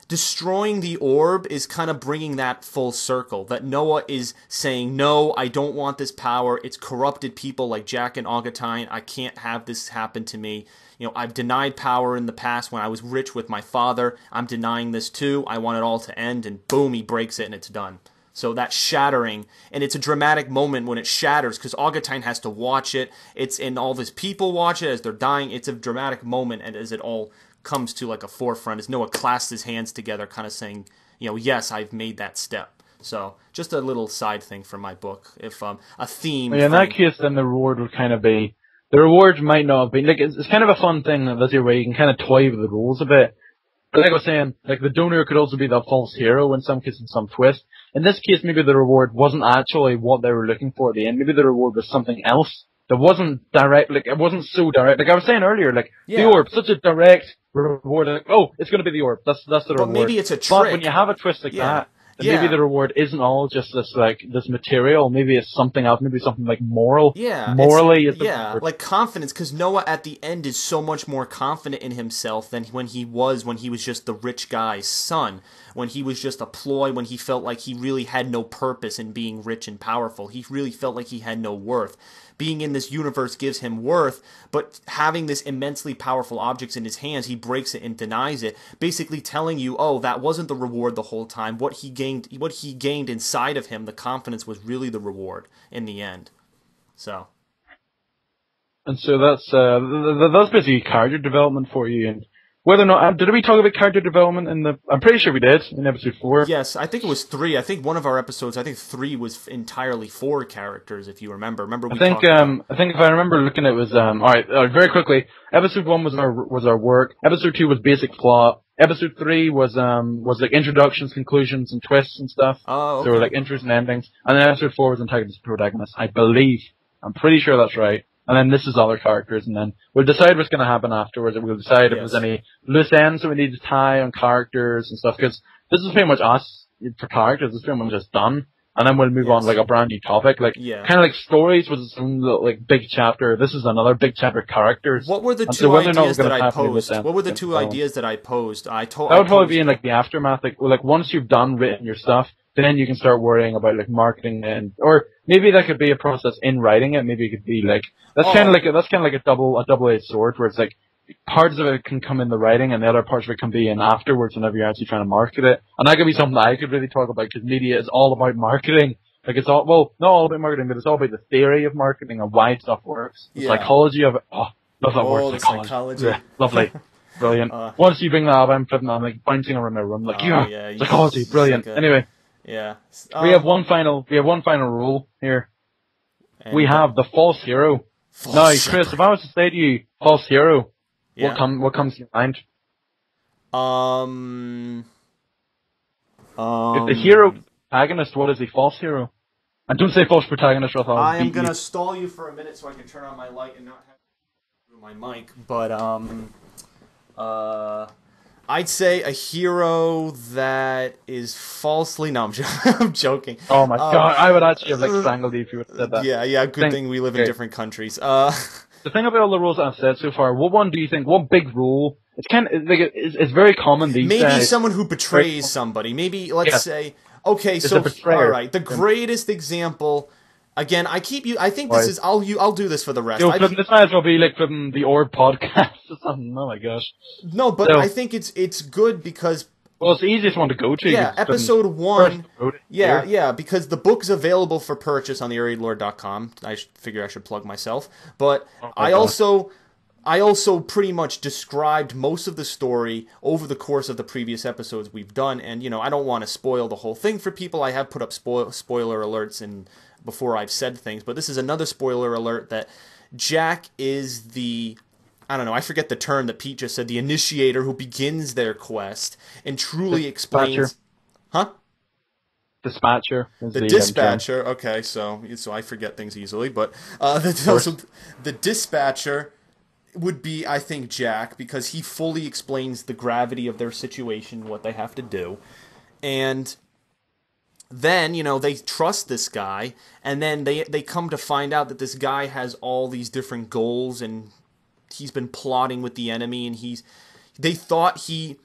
Destroying the orb is kind of bringing that full circle, that Noah is saying, no, I don't want this power. It's corrupted people like Jack and Augustine. I can't have this happen to me. I've denied power in the past when I was rich with my father. I'm denying this too. I want it all to end, and boom, he breaks it and it's done. So that shattering, and it's a dramatic moment when it shatters because Augustine has to watch it. And all of his people watch it as they're dying. It's a dramatic moment, and as it all comes to like a forefront, as Noah clasps his hands together, kind of saying, yes, I've made that step. So just a little side thing from my book. If a theme. In that case, then the reward would kind of be, the reward might not be, like, it's kind of a fun thing this year where you can kind of toy with the rules a bit. But like I was saying, like the donor could also be the false hero in some cases, in some twist. In this case, maybe the reward wasn't actually what they were looking for at the end. Maybe the reward was something else that wasn't direct, like it wasn't so direct. Like I was saying earlier, like the orb, such a direct reward. Like, oh, it's going to be the orb. That's the reward. But maybe it's a trick. But when you have a twist like that, maybe the reward isn't all just this material. Maybe it's something else. Maybe something like moral. Yeah, morally, like confidence. Because Noah at the end is so much more confident in himself than when he was just the rich guy's son. When he was just a ploy. When he felt like he really had no purpose in being rich and powerful. He really felt like he had no worth. Being in this universe gives him worth, but having this immensely powerful objects in his hands, he breaks it and denies it, basically telling you, oh, that wasn't the reward the whole time. What he gained inside of him, the confidence, was really the reward in the end. So. And so that's basically character development for you. And whether or not, did we talk about character development I'm pretty sure we did in episode 4. Yes, I think it was 3. I think one of our episodes, 3 was entirely 4 characters, if you remember. I think if I remember looking, it was, alright, very quickly. Episode 1 was our work. Episode 2 was basic plot. Episode 3 was like introductions, conclusions, and twists and stuff. Oh, okay. So like intros and endings. And then episode 4 was antagonist and protagonist. I believe. I'm pretty sure that's right. And then this is other characters, and then we'll decide what's going to happen afterwards, and we'll decide if there's any loose ends that we need to tie on characters and stuff, because this is pretty much us for characters. This is pretty much just done. And then we'll move on to like a brand new topic, like kind of like stories was its own like big chapter. This is another big chapter, characters. What were the two ideas that I posed? What were the two ideas that I posed? That would probably be in like the aftermath, like once you've written your stuff, then you can start worrying about like marketing or maybe that could be a process in writing it. Maybe it could be like that's kind of like a double-edged sword where it's like parts of it can come in the writing and the other parts of it can be in afterwards whenever you're actually trying to market it. And that could be something that I could really talk about because media is all about marketing. Like it's all, well, not all about marketing, but it's all about the theory of marketing and why stuff works. The psychology of it. Oh, love that word. Psychology. Yeah, lovely. Brilliant. Once you bring that up, I'm like bouncing around my room. Like, psychology. Brilliant. Anyway. Yeah. We have one final rule here. And we have the false hero. Now, Chris, if I was to say to you, false hero, what comes to your mind? If the hero protagonist, what is the false hero? And don't say false protagonist, or I am gonna stall you for a minute so I can turn on my light and not have to through my mic. But I'd say a hero that is falsely. No, I'm joking. Oh my god, I would actually have like strangled you if you would have said that. Yeah. Good thing we live in different countries. The thing about all the rules that I've said so far, what one do you think? What big rule? It's kind of like it's very common these days. Maybe someone who betrays somebody. Maybe let's say. Okay, so all right. The greatest example. Again, I think this is. I'll do this for the rest. This might as well be like from the Orb podcast or something. Oh my gosh. No, but I think it's good because. Well, it's the easiest one to go to. Yeah, episode 1. Yeah, because the book's available for purchase on TheAireaidLord.com. I figure I should plug myself, but I also pretty much described most of the story over the course of the previous episodes we've done, and I don't want to spoil the whole thing for people. I have put up spoiler alerts before I've said things, but this is another spoiler alert that Jack is the, I don't know, I forget the term that Pete just said, the initiator who begins their quest and truly explains... Dispatcher. Huh? Dispatcher is The the term. dispatcher. Okay, so I forget things easily, but the dispatcher would be, I think, Jack, because he fully explains the gravity of their situation, what they have to do, and then they trust this guy, and then they come to find out that this guy has all these different goals, and he's been plotting with the enemy, and they thought he.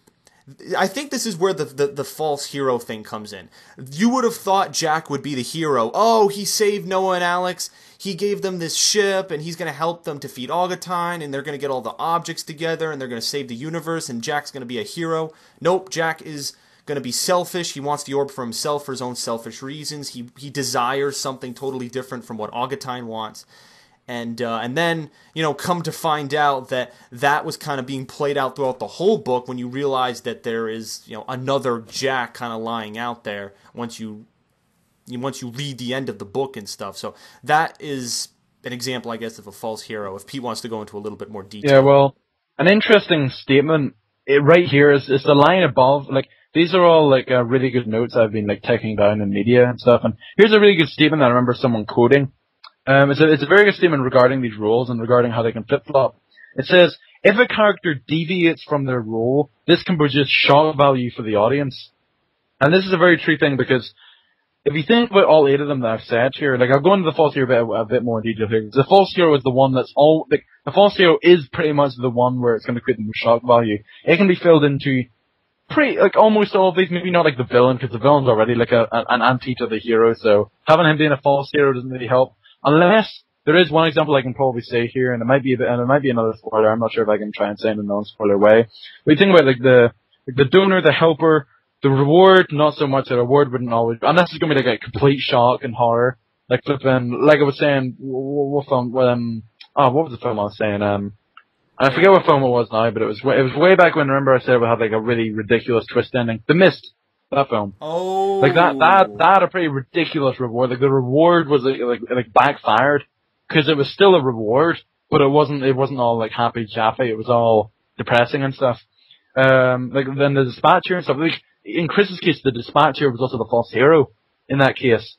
I think this is where the false hero thing comes in. You would have thought Jack would be the hero. Oh, he saved Noah and Alex. He gave them this ship, and he's going to help them defeat Augustine, and they're going to get all the objects together, and they're going to save the universe, and Jack's going to be a hero. Nope, Jack is going to be selfish. He wants the orb for himself for his own selfish reasons. He desires something totally different from what Augustine wants. And then, come to find out that was kind of being played out throughout the whole book when you realize that there is, another Jack kind of lying out there once you read the end of the book and stuff. So that is an example, I guess, of a false hero, if Pete wants to go into a little bit more detail. Yeah, well, an interesting statement right here is the line above. Like, these are all, like, really good notes I've been, like, taking down in media and stuff. And here's a really good statement I remember someone quoting. It's a very good statement regarding these roles and regarding how they can flip-flop. It says, if a character deviates from their role, this can produce shock value for the audience. And this is a very true thing, because if you think about all 8 of them that I've said here, like, I'll go into the false hero a bit more in detail here. The false hero is the one that's the false hero is pretty much the one where it's going to create the most shock value. It can be filled into almost all of these, maybe not like the villain, because the villain's already like an anti to the hero, so having him being a false hero doesn't really help. Unless there is one example I can probably say here, and it might be another spoiler. I'm not sure if I can try and say it in a non-spoiler way. But you think about the donor, the helper, the reward. Not so much. The reward wouldn't always, unless it's gonna be like a complete shock and horror. Like flipping, like I was saying, what film? What was the film I was saying? I forget what film it was now, but it was way back when. Remember, I said it would have like a really ridiculous twist ending. The Mist. That film. Oh. Like that had a pretty ridiculous reward. Like the reward was like backfired, because it was still a reward, but it wasn't all like happy chaffy. It was all depressing and stuff. Like then the dispatcher and stuff. Like in Chris's case, the dispatcher was also the false hero in that case,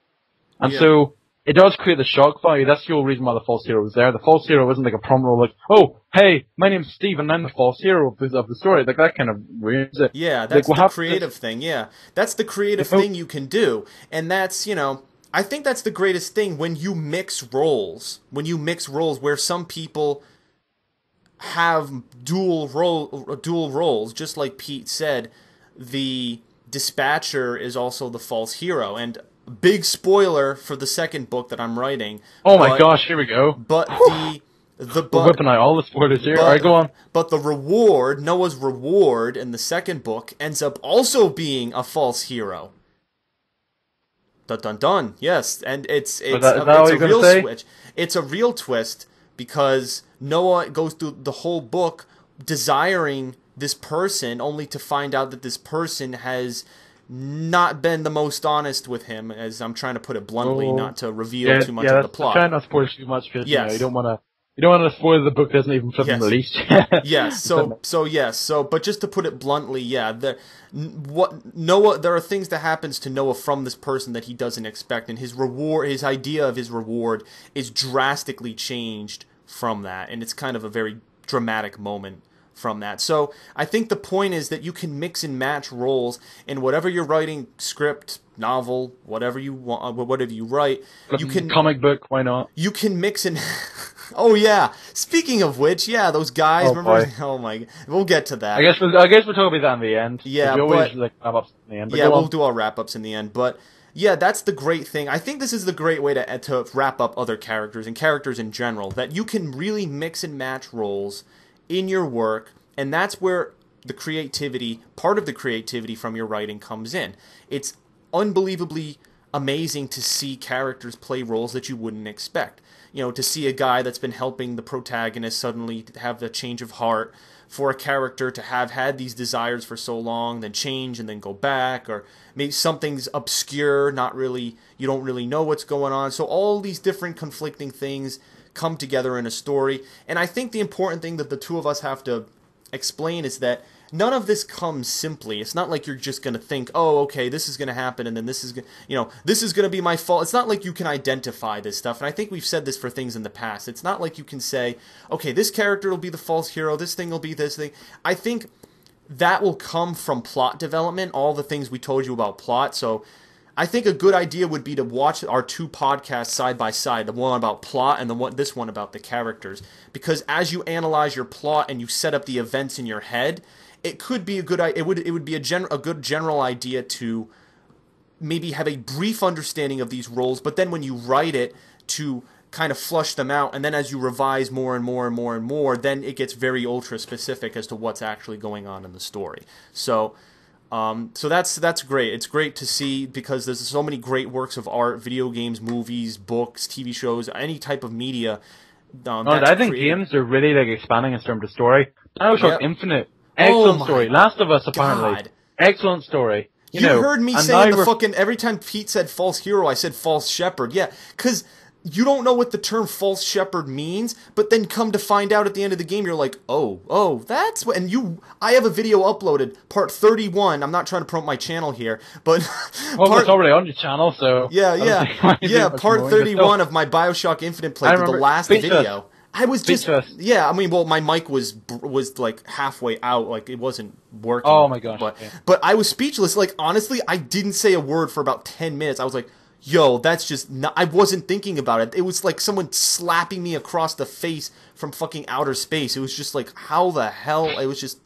and so it does create the shock value. That's the whole reason why the false hero was there. The false hero wasn't like a prompt role, like, oh, hey, my name's Steve and I'm the false hero of the story. Like, that kind of ruins it. Yeah, that's like, the creative thing, yeah. That's the creative thing you can do. And that's, I think that's the greatest thing when you mix roles. When you mix roles where some people have dual roles, just like Pete said, the dispatcher is also the false hero. And big spoiler for the second book that I'm writing. Oh my gosh, here we go. But we're whipping out all the spoilers here. Alright, go on. But the reward, Noah's reward in the second book, ends up also being a false hero. Dun dun dun. Yes, and it's a real switch. It's a real twist, because Noah goes through the whole book desiring this person, only to find out that this person has not been the most honest with him, as I'm trying to put it bluntly, not to reveal too much of the plot. I'm trying not to spoil too much, because you don't want to spoil the book doesn't even flipping released. Yes. So but just to put it bluntly, there are things that happens to Noah from this person that he doesn't expect, and his idea of his reward is drastically changed from that, and it's kind of a very dramatic moment from that. So I think the point is that you can mix and match roles in whatever you're writing, script, novel, whatever you want, whatever you write. You can comic book, why not? You can mix and oh yeah. Speaking of which, those guys. Oh, remember? boy. Oh my. We'll get to that. I guess we'll talk about that in the end. Yeah, we always wrap ups in the end. We'll do our wrap ups in the end. But yeah, that's the great thing. I think this is the great way to wrap up other characters and characters in general. That you can really mix and match roles in your work, and that's where part of the creativity from your writing comes in. It's unbelievably amazing to see characters play roles that you wouldn't expect. To see a guy that's been helping the protagonist suddenly have the change of heart, for a character to have had these desires for so long, then change and then go back, or maybe something's obscure, you don't really know what's going on. So all these different conflicting things come together in a story. And I think the important thing that the two of us have to explain is that none of this comes simply. It's not like you're just going to think, oh, okay, this is going to happen, and then this is, this is going to be my fault. It's not like you can identify this stuff, and I think we've said this for things in the past. It's not like you can say, okay, this character will be the false hero, this thing will be this thing. I think that will come from plot development, all the things we told you about plot, so I think a good idea would be to watch our 2 podcasts side by side, the one about plot and this one about the characters. Because as you analyze your plot and you set up the events in your head, it could be a good it would be a good general idea to maybe have a brief understanding of these roles, but then when you write it, to kind of flush them out, and then as you revise more and more and more and more, then it gets very ultra specific as to what's actually going on in the story. So that's great. It's great to see, because there's so many great works of art, video games, movies, books, TV shows, any type of media. I think games are really like expanding in terms of story. BioShock Infinite, excellent story. Last of Us, apparently, excellent story. You heard me saying every time Pete said false hero, I said false shepherd. Yeah, because you don't know what the term false shepherd means, but then come to find out at the end of the game, you're like, oh, that's what. And I have a video uploaded, part 31. I'm not trying to promote my channel here, but it's already on your channel, so yeah. Part 31 of my BioShock Infinite playthrough, the last video. I was just my mic was like halfway out, like it wasn't working. Oh my gosh! But I was speechless. Like honestly, I didn't say a word for about 10 minutes. I was like, yo, that's just not, I wasn't thinking about it. It was like someone slapping me across the face from fucking outer space. It was just like, how the hell? It was just.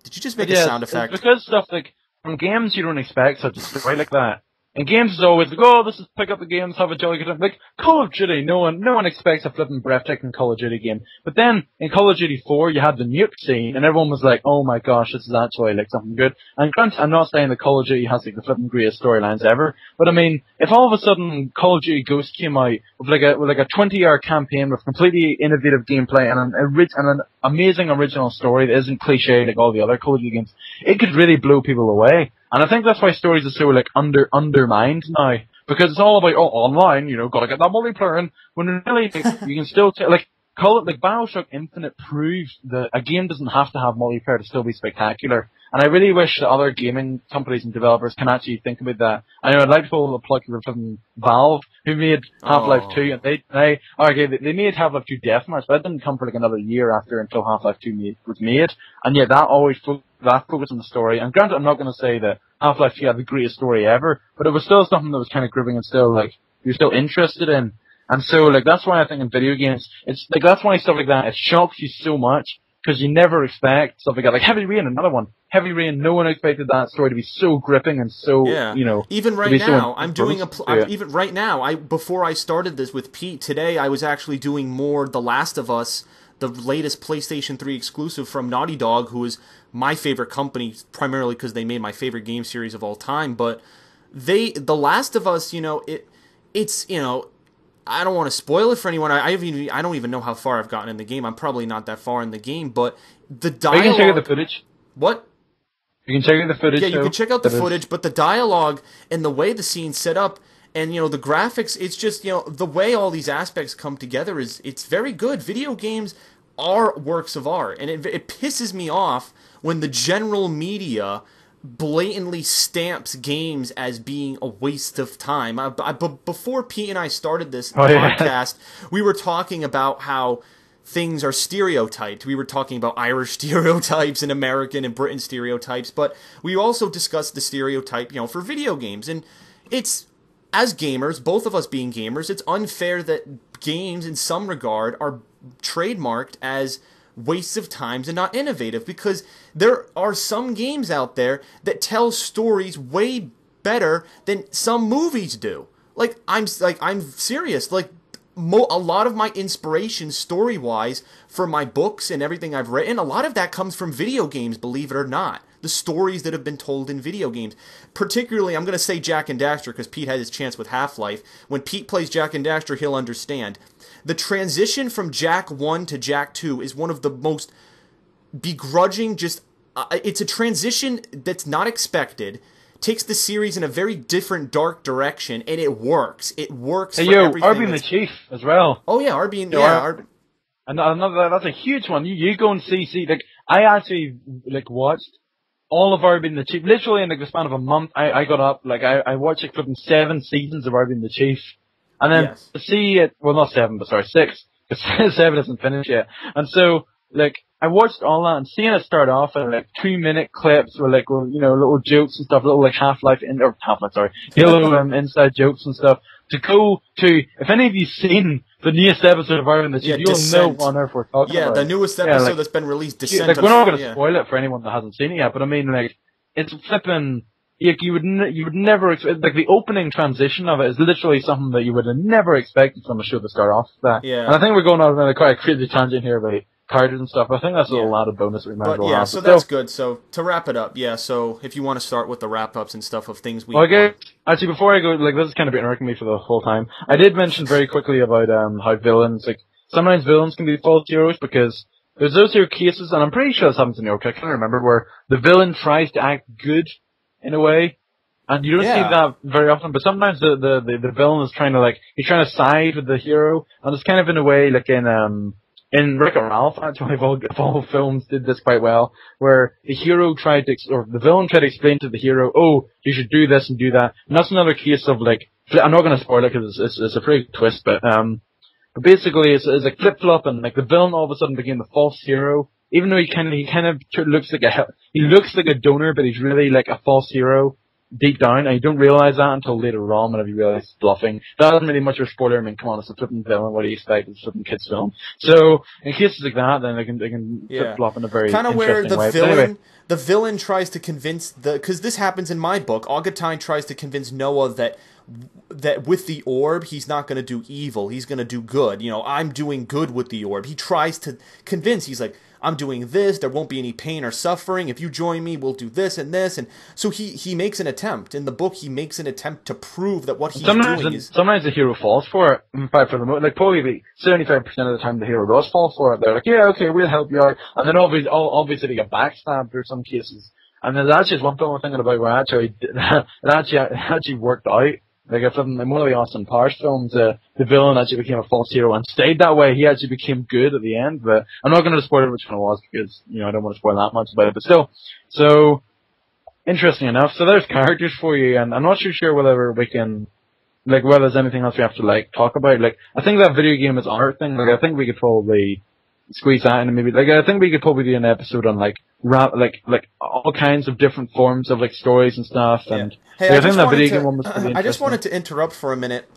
Did you just make a sound effect? It's because stuff like from games you don't expect such a story like that. And games is always like, oh, this is pick up the games, have a jolly good time. Like Call of Duty, no one expects a flipping breathtaking Call of Duty game. But then in Call of Duty 4, you had the nuke scene, and everyone was like, oh my gosh, this is actually like something good. And granted, I'm not saying that Call of Duty has like the flipping greatest storylines ever, but I mean, if all of a sudden Call of Duty Ghost came out with like a 20-hour campaign with completely innovative gameplay and an amazing original story that isn't cliche like all the other Call of Duty games, it could really blow people away. And I think that's why stories are so like undermined now, because it's all about online, gotta get that multiplayer in. When really you can still call it like BioShock Infinite proves that a game doesn't have to have multiplayer to still be spectacular. And I really wish that other gaming companies and developers can actually think about that. I know I'd like to pull the plug from Valve, who made Half-Life 2, and they made Half-Life 2 Deathmatch, but that didn't come for like another year until Half-Life 2 was made. And yet that always focused on the story. And granted, I'm not going to say that Half-Life 2 had the greatest story ever, but it was still something that was kind of gripping and still like you're still interested in. And so like that's why I think in video games, it's like that's why stuff like that, it shocks you so much. Because you never expect stuff like that. Like Heavy Rain, another one. Heavy Rain, no one expected that story to be so gripping and so, Even right now, I'm doing even right now, before I started this with Pete, today I was actually doing more The Last of Us, the latest PlayStation 3 exclusive from Naughty Dog, who is my favorite company, primarily because they made my favorite game series of all time. But The Last of Us, it's I don't want to spoil it for anyone. I don't even know how far I've gotten in the game. I'm probably not that far in the game, but the dialogue... You can check out the footage. What? You can check out the footage. Yeah, you can check out the footage, but the dialogue and the way the scene's set up and, the graphics, it's just, the way all these aspects come together it's very good. Video games are works of art, and it pisses me off when the general media blatantly stamps games as being a waste of time. Before Pete and I started this podcast, we were talking about how things are stereotyped. We were talking about Irish stereotypes and American and Britain stereotypes, but we also discussed the stereotype, for video games. And it's, as gamers, both of us being gamers, it's unfair that games in some regard are trademarked as wastes of times and not innovative, because there are some games out there that tell stories way better than some movies do. I'm serious. A lot of my inspiration story-wise for my books and everything I've written, a lot of that comes from video games, believe it or not. The stories that have been told in video games. Particularly, I'm going to say Jak and Daxter because Pete had his chance with Half-Life. When Pete plays Jak and Daxter, he'll understand. The transition from Jak 1 to Jak 2 is one of the most begrudging, it's a transition that's not expected, takes the series in a very different, dark direction, and it works. It works for everything. Arby and the Chief as well. Oh, yeah, Arby and... And that's a huge one. You go and see, like, I actually like watched all of Arby and the Chief. Literally in like the span of a month, I got up, like I watched like flipping 7 seasons of Arby and the Chief. And then Yes. to see it, well not 7, but sorry, 6, because 7 isn't finished yet. And so, like, I watched all that and seeing it start off in like 2-minute clips with like, you know, little jokes and stuff, little like Halo inside jokes and stuff. To go to, if any of you've seen the newest episode of Arby and the Chief, you'll Descent. know what on earth we're talking about. Yeah, the newest episode that's been released, Descent. Like, we're not going to spoil it for anyone that hasn't seen it yet, but I mean, like, it's flipping. You would never expect, like, the opening transition of it is literally something that you would have never expected from a show to start off with that. Yeah. And I think we're going on a quite a crazy tangent here about characters and stuff. I think that's a lot of bonus we might as well have. So that's good. So to wrap it up, so if you want to start with the wrap-ups and stuff of things we... Okay, actually, before I go, like, this has kind of been irking me for the whole time. I did mention very quickly about how villains, like, sometimes villains can be false heroes because there's those two cases, and I'm pretty sure this happens in New York, I can't remember, where the villain tries to act good in a way. And you don't see that very often, but sometimes the villain is trying to, like, he's trying to side with the hero, and it's kind of in a way, like in Wreck-It Ralph, actually, of all films did this quite well, where the hero tried to, or the villain tried to explain to the hero, oh, you should do this and do that, and that's another case of, like, I'm not gonna spoil it because it's a pretty twist, but basically it's like flip-flop, and, like, the villain all of a sudden became the false hero, even though he kind of looks like a donor, but he's really, like, a false hero deep down, and you don't realize that until later on whenever you realize it's bluffing. That isn't really much of a spoiler. I mean, come on, it's a flipping villain. What do you expect? It's a flipping kids film. So, in cases like that, then they can flip-flop in a very kind of where the way. villain, the villain tries to convince because this happens in my book. Augustine tries to convince Noah that with the orb, he's not going to do evil. He's going to do good. You know, I'm doing good with the orb. He tries to convince. He's like, I'm doing this, there won't be any pain or suffering, if you join me, we'll do this, and so he makes an attempt. In the book, he makes an attempt to prove that what he's doing is... Sometimes the hero falls for it, in fact, for the most, like, probably 75% of the time the hero does fall for it. They're like, yeah, okay, we'll help you out, and then obviously they get backstabbed through some cases. And then that's just one film I'm thinking about where it actually worked out. Like, in one of the Austin Powers films, the villain actually became a false hero and stayed that way. He actually became good at the end, but I'm not going to spoil which one it was because, you know, I don't want to spoil that much about it, but still. So, interesting enough. So there's characters for you, and I'm not too sure whether we can, like, whether there's anything else we have to, like, talk about. Like, I think that video game is art thing. Like, I think we could probably squeeze that in, and maybe, like, I think we could probably do an episode on, like, like all kinds of different forms of, like, stories and stuff, and hey, I think that video game one was pretty interesting. I just wanted to interrupt for a minute.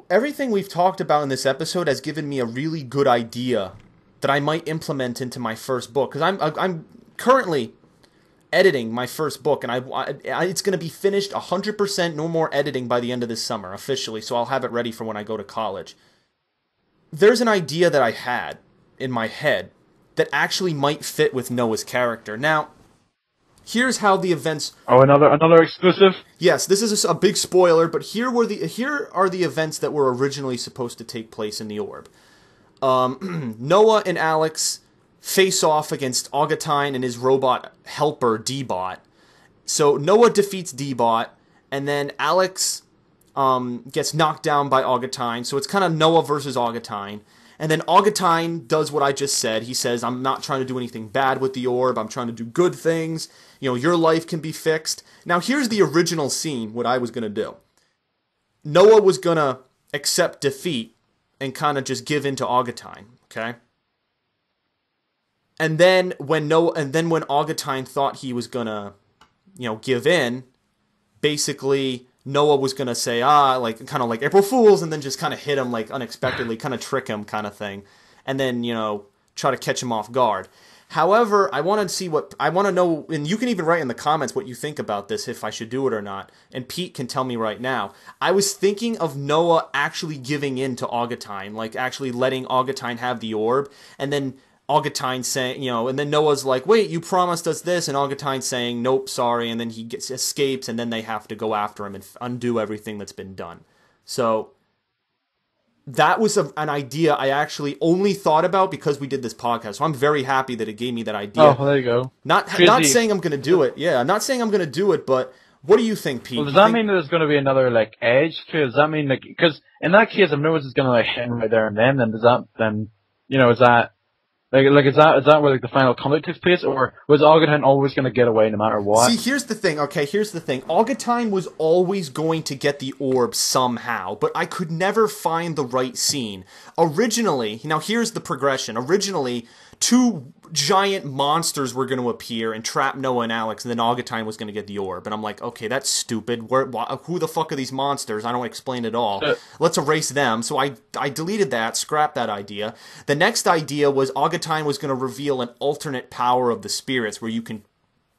Everything we've talked about in this episode has given me a really good idea that I might implement into my first book, because I'm currently editing my first book, and it's going to be finished 100%, no more editing by the end of this summer, officially, so I'll have it ready for when I go to college. There's an idea that I had in my head that actually might fit with Noah's character. Now, here's how the events... Oh, another exclusive? Yes, this is a big spoiler, but here are the events that were originally supposed to take place in the orb. Noah and Alex face off against Augustine and his robot helper, D-Bot. So Noah defeats D-Bot, and then Alex gets knocked down by Augustine, so it's kind of Noah versus Augustine. And then Augustine does what I just said. He says, I'm not trying to do anything bad with the orb, I'm trying to do good things. You know, your life can be fixed. Now, here's the original scene, what I was going to do. Noah was going to accept defeat and kind of just give in to Augustine, okay? And then when Augustine thought he was going to, you know, give in, basically Noah was going to say, like, kind of like April Fools, and then just kind of hit him, like, unexpectedly, kind of trick him kind of thing. And then, you know, try to catch him off guard. However, I want to know, and you can even write in the comments what you think about this, if I should do it or not. And Pete can tell me right now. I was thinking of Noah actually giving in to Augustine, like actually letting Augustine have the orb, and then Augustine saying, you know, and then Noah's like, wait, you promised us this, and Augustine saying, nope, sorry, and then he escapes, and then they have to go after him and undo everything that's been done. So that was an idea I actually only thought about because we did this podcast. So I'm very happy that it gave me that idea. Oh, well, there you go. Not saying I'm going to do it. Yeah, I'm not saying I'm going to do it, but what do you think, Pete? Well, does that mean there's going to be another, like, edge to it? Does that mean, like, because in that case, if Noah's is going to, like, hit him right there and then does that, then, you know, is that, Like is that where like the final conflict takes place, or was Augatine always going to get away no matter what? See, here's the thing. Okay, here's the thing. Augatine was always going to get the orb somehow, but I could never find the right scene. Originally, now here's the progression. Originally, two giant monsters were going to appear and trap Noah and Alex, and then Augatine was going to get the orb. And I'm like, okay, that's stupid. Who the fuck are these monsters? I don't explain it all. Let's erase them. So I deleted that, scrapped that idea. The next idea was Augatine was going to reveal an alternate power of the spirits where you can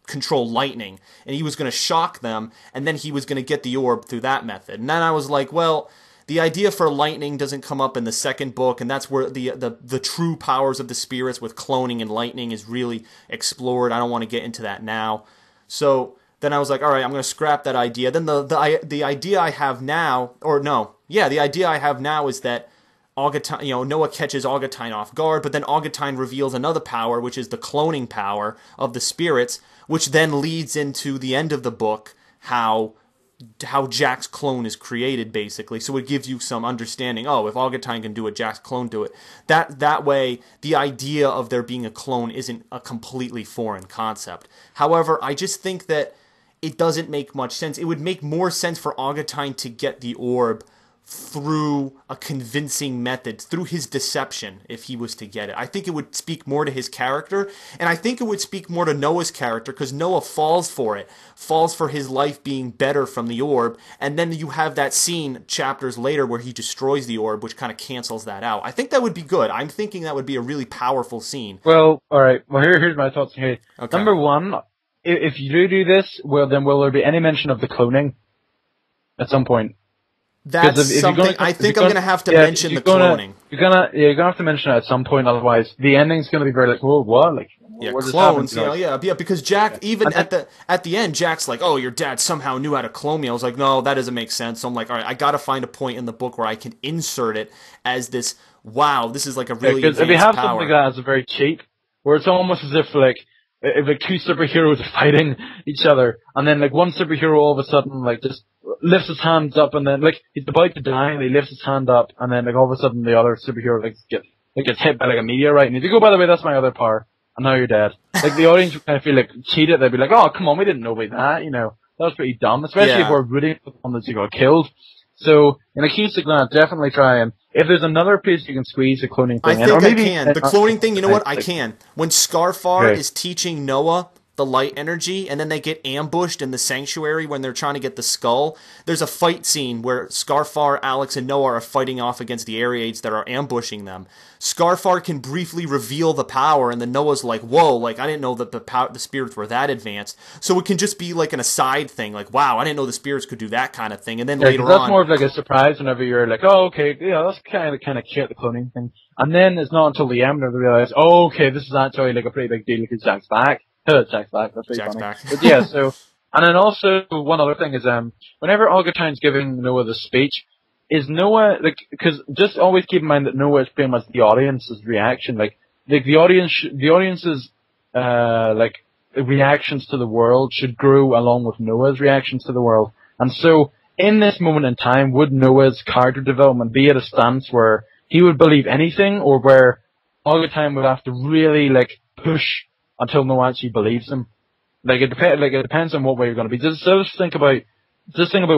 control lightning, and he was going to shock them, and then he was going to get the orb through that method. And then I was like, well, the idea for lightning doesn't come up in the second book, and that's where the true powers of the spirits with cloning and lightning is really explored. I don't want to get into that now. So then I was like, all right, I'm going to scrap that idea. Then the idea I have now, the idea I have now is that Augatine, Noah catches Augatine off guard, but then Augatine reveals another power, which is the cloning power of the spirits, which then leads into the end of the book, how Jack's clone is created, basically. So it gives you some understanding. Oh, if Augatine can do it, Jack's clone do it. That way, the idea of there being a clone isn't a completely foreign concept. However, I just think that it doesn't make much sense. It would make more sense for Augatine to get the orb through a convincing method, through his deception, if he was to get it. I think it would speak more to his character, and I think it would speak more to Noah's character, because Noah falls for it, falls for his life being better from the orb, and then you have that scene chapters later where he destroys the orb, which kind of cancels that out. I think that would be good. I'm thinking that would be a really powerful scene. Well, alright, well here's my thoughts here. Okay. Number one, if you do this, well then will there be any mention of the cloning at some point? That's something I think I'm going to have to mention the cloning. You're going to have to mention it at some point, otherwise the ending's going to be very like, whoa, what? Like, yeah, clones, because Jack, even at the end, Jack's like, oh, your dad somehow knew how to clone me. I was like, no, that doesn't make sense. So I'm like, all right, I got to find a point in the book where I can insert it as this, wow, this is like a really advanced power. If you have something like that as a very cheap, where it's almost as if like two superheroes are fighting each other, and then like one superhero all of a sudden like just lifts his hands up, and then like he's about to die, and he lifts his hand up, and then like all of a sudden the other superhero gets hit by like a meteorite, and he's like, oh, by the way, that's my other power, and now you're dead. Like the audience would kind of feel like cheated. They'd be like, oh, come on, we didn't know about that, that was pretty dumb, especially if we're rooting for the one that got killed. So in a case like that, definitely try and if there's another place you can squeeze the cloning thing, I think I can. The cloning thing, you know what? I can. When Scarfar is teaching Noah the light energy, and then they get ambushed in the sanctuary when they're trying to get the skull, there's a fight scene where Scarfar, Alex, and Noah are fighting off against the TheAireaids that are ambushing them. Scarfar can briefly reveal the power, and then Noah's like, whoa, like, I didn't know that the spirits were that advanced. So it can just be like an aside thing, like, wow, I didn't know the spirits could do that kind of thing. And then later that's more of like a surprise whenever you're like, oh, okay, that's kind of cute, the cloning thing. And then it's not until the end that they realize, oh, okay, this is actually like a pretty big deal because Jack's back. Jack's back, that's really funny. But yeah, so, and then also, one other thing is, whenever Augatine's giving Noah the speech, is Noah, like, because just always keep in mind that Noah is pretty much the audience's reaction, like the audience's, like, reactions to the world should grow along with Noah's reactions to the world. And so, in this moment in time, would Noah's character development be at a stance where he would believe anything, or where Augatine would have to really, like, push until Noah actually believes him? Like, it depends on what way you're going to be. Just think about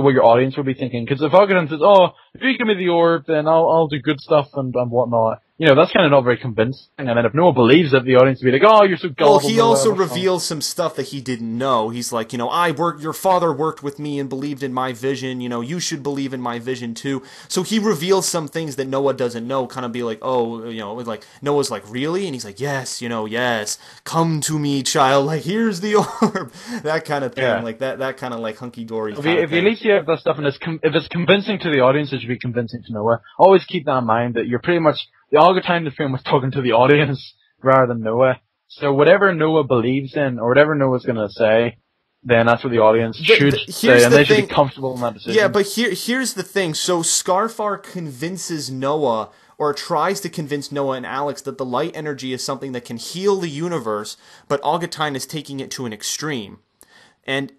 what your audience will be thinking. Because if Augatine says, oh, if you give me the orb, then I'll do good stuff and whatnot. That's kind of not very convincing. And then if Noah believes it, the audience will be like, oh, you're so gullible. Well, he also reveals some stuff that he didn't know. He's like, your father worked with me and believed in my vision. You should believe in my vision too. So he reveals some things that Noah doesn't know, kind of be like, oh, like, Noah's like, really? And he's like, yes, yes, come to me, child. Like, here's the orb. That kind of thing. Yeah. Like, that kind of like hunky-dory If you at least have that stuff, and if it's convincing to the audience, it should be convincing to Noah. Always keep that in mind, that you're pretty much, the Augatine in the film was talking to the audience rather than Noah. So whatever Noah believes in, or whatever Noah's going to say, then that's what the audience should say, and they should be comfortable in that decision. Yeah, but here's the thing. So Scarfar convinces Noah, or tries to convince Noah and Alex, that the light energy is something that can heal the universe, but Augatine is taking it to an extreme. And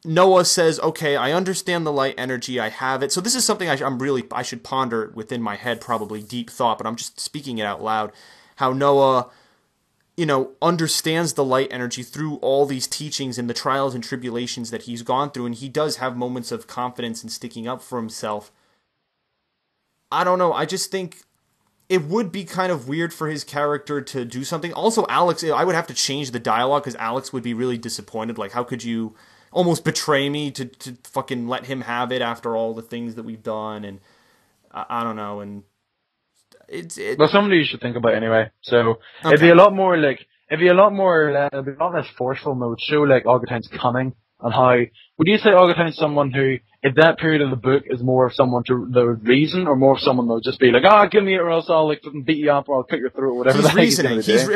Noah says, okay, I understand the light energy, I have it. So this is something I should ponder within my head, probably deep thought, but I'm just speaking it out loud. how Noah, understands the light energy through all these teachings and the trials and tribulations that he's gone through, and he does have moments of confidence and sticking up for himself. I don't know. I just think it would be kind of weird for his character to do something. Also, Alex, I would have to change the dialogue because Alex would be really disappointed. Like, how could you almost betray me to fucking let him have it after all the things that we've done? And I don't know. And Well, somebody you should think about anyway. So okay. it'd be a lot more less forceful, and it would show like Augutine's cunning and how. Would you say Augutine's someone who, at that period of the book, is more of someone that would reason, or more of someone that would just be like, give me it, or else I'll like beat you up, or I'll cut your throat, or whatever. He's reasoning. He's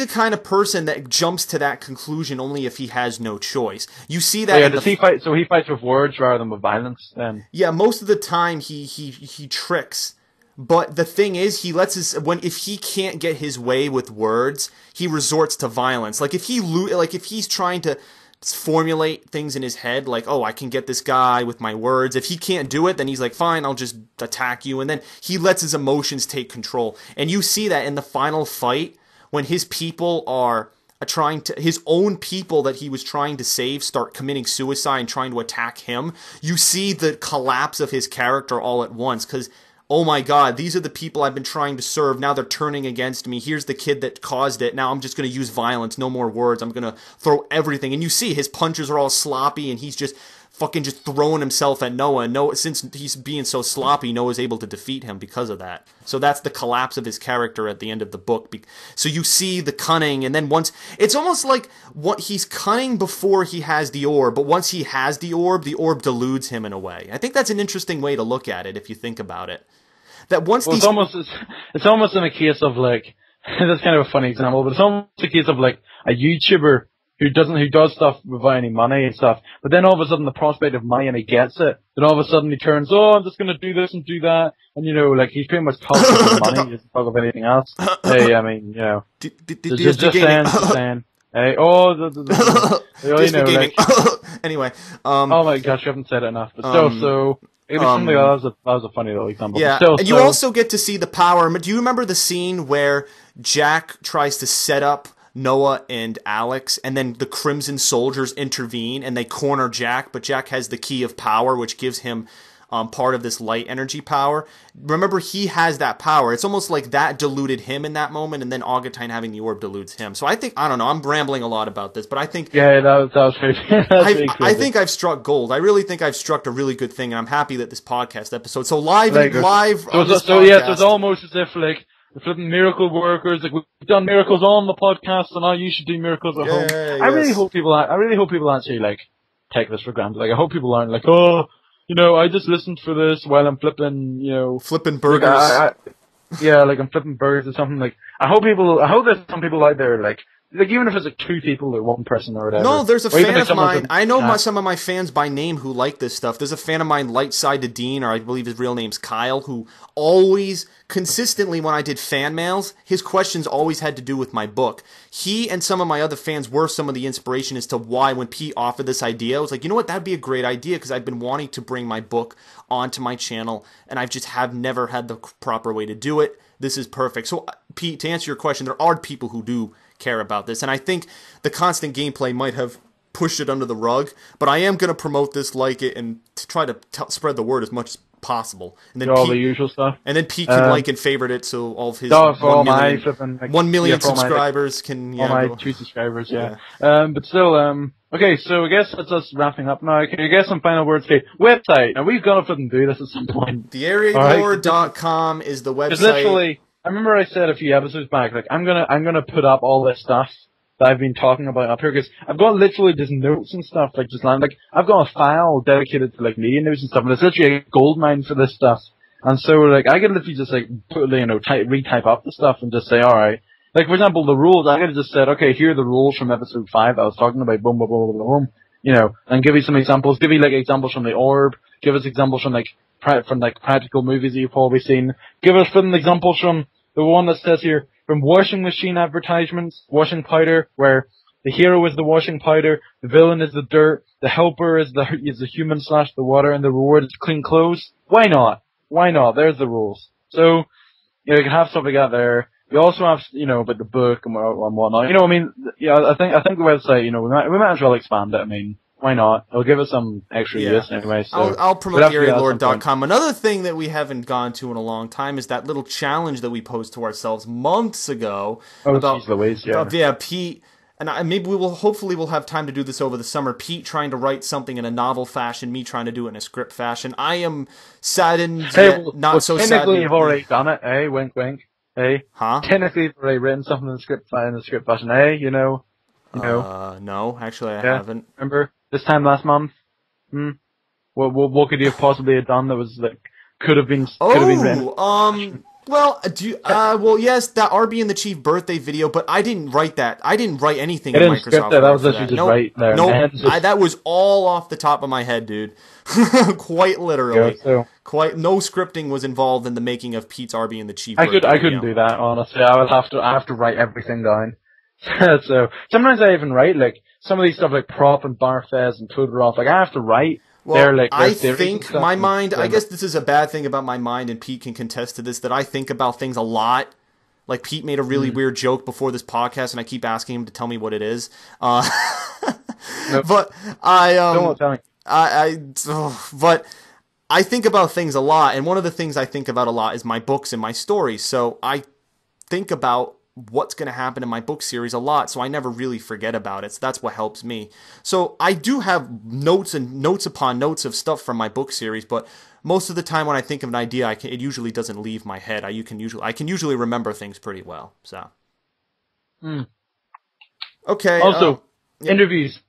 a kind of person that jumps to that conclusion only if he has no choice. You see that. Yeah, he fight? So he fights with words rather than with violence. Then yeah, most of the time he tricks. But the thing is, if he can't get his way with words, he resorts to violence. Like if he's trying to formulate things in his head, like, I can get this guy with my words. If he can't do it, then he's like, fine, I'll just attack you. And then he lets his emotions take control. And you see that in the final fight when his people are his own people that he was trying to save start committing suicide and trying to attack him. You see the collapse of his character all at once because, oh my God, these are the people I've been trying to serve. Now they're turning against me. Here's the kid that caused it. Now I'm just going to use violence. No more words. I'm going to throw everything. And you see his punches are all sloppy and he's just throwing himself at Noah. Noah, since he's being so sloppy, Noah's able to defeat him because of that. So that's the collapse of his character at the end of the book. So you see the cunning, and then it's almost like he's cunning before he has the orb, but once he has the orb deludes him in a way. I think that's an interesting way to look at it if you think about it. It's almost in a case of like, that's kind of a funny example, but it's almost a case of like a YouTuber who does stuff without any money and stuff, but then all of a sudden the prospect of money and he gets it, then all of a sudden he turns, I'm just gonna do this and do that, and like he's pretty much talking about money, he doesn't talk about anything else. Hey, I mean, just saying. Hey, gaming. Anyway, oh my gosh, you haven't said it enough, but so. Maybe something that was a funny little example. Yeah, and you also get to see the power. Do you remember the scene where Jack tries to set up Noah and Alex, and then the Crimson Soldiers intervene and they corner Jack, but Jack has the key of power, which gives him part of this light energy power. Remember, he has that power. It's almost like that deluded him in that moment, and then Augutine having the orb deludes him. So I don't know, I'm rambling a lot about this, but I think... Yeah, that was crazy. I think I've struck gold. I really think I've struck a really good thing, and I'm happy that this podcast episode... So live so it's almost as if, like, the flipping miracle workers, like, we've done miracles on the podcast, so now you should do miracles at home. Yes. I really hope people actually, like, take this for granted. Like, I hope people aren't like, I just listened for this while I'm flipping, flipping burgers. Like I'm flipping burgers or something. Like, I hope there's some people out there, like even if it's like two people or one person or whatever. No, there's a fan of mine. I know some of my fans by name who like this stuff. There's a fan of mine, Lightside to Dean, or I believe his real name's Kyle, who always, consistently, when I did fan mails, his questions always had to do with my book. He and some of my other fans were some of the inspiration as to why, when Pete offered this idea, I was like, you know what, that'd be a great idea, because I've been wanting to bring my book onto my channel, and I've just never had the proper way to do it. This is perfect. So, Pete, to answer your question, there are people who do care about this, and I think the constant gameplay might have pushed it under the rug, but I am going to promote this, like it, and to try to spread the word as much as possible. And then all the usual stuff. And then Pete can like and favorite it, so all of his 1 million subscribers can... all my 2 subscribers, yeah. But still, okay, so I guess that's us wrapping up now. Okay, I guess some final words. Okay, website. Now, we've got to flip and do this at some point. TheAireaidLord.com is the website. Literally, I remember I said a few episodes back, like, I'm gonna put up all this stuff that I've been talking about up here, because I've got literally just notes and stuff, like, just like, I've got a file dedicated to, like, media news and stuff, and it's literally a goldmine for this stuff. And so, like, I could literally just, like, retype up the stuff and just say, alright. Like, for example, the rules, I could have just said, okay, here are the rules from episode 5 I was talking about, boom, boom, boom, boom, boom, and give you some examples, give you, like, examples from the orb, give us examples from, like, practical movies that you've probably seen, give us some examples from the one that says here, from washing machine advertisements, washing powder, where the hero is the washing powder, the villain is the dirt, the helper is the human / the water, and the reward is clean clothes. Why not? Why not? There's the rules. So, you can have stuff like that there. We also have, about the book and whatnot. I mean, yeah, I think the website, we might as well expand it. I mean, why not? It'll give us some extra use anyway. So I'll promote TheAireaidLord.com. Another thing that we haven't gone to in a long time is that little challenge that we posed to ourselves months ago about Louise, Pete. And maybe hopefully we'll have time to do this over the summer. Pete trying to write something in a novel fashion, me trying to do it in a script fashion. I am saddened, not so sad. Technically, you've already done it, eh? Wink, wink. Hey, huh? Technically, you've already written something in the script fashion, eh? No, actually, I haven't. Remember this time last month? What could you have possibly have done that was could have been written? Well, yes, that RB and the Chief birthday video, but I didn't write that. I didn't write anything in Microsoft Word. That was literally just right there. Nope, that was all off the top of my head, dude. Quite literally. Yeah, No scripting was involved in the making of Pete's RB and the Chief. I couldn't do that, honestly. I have to write everything down. So sometimes I even write some of these stuff like Prop and Barfez and Twitter I have to write. Well, I think my mind, I guess this is a bad thing about my mind, and Pete can contest to this, that I think about things a lot. Like, Pete made a really weird joke before this podcast, and I keep asking him to tell me what it is. Nope. But but I think about things a lot, and one of the things I think about a lot is my books and my stories. So I think about what's going to happen in my book series a lot, so I never really forget about it. So that's what helps me. So I do have notes and notes upon notes of stuff from my book series, but most of the time when I think of an idea, it usually doesn't leave my head. I can usually remember things pretty well. So okay. Also, interviews.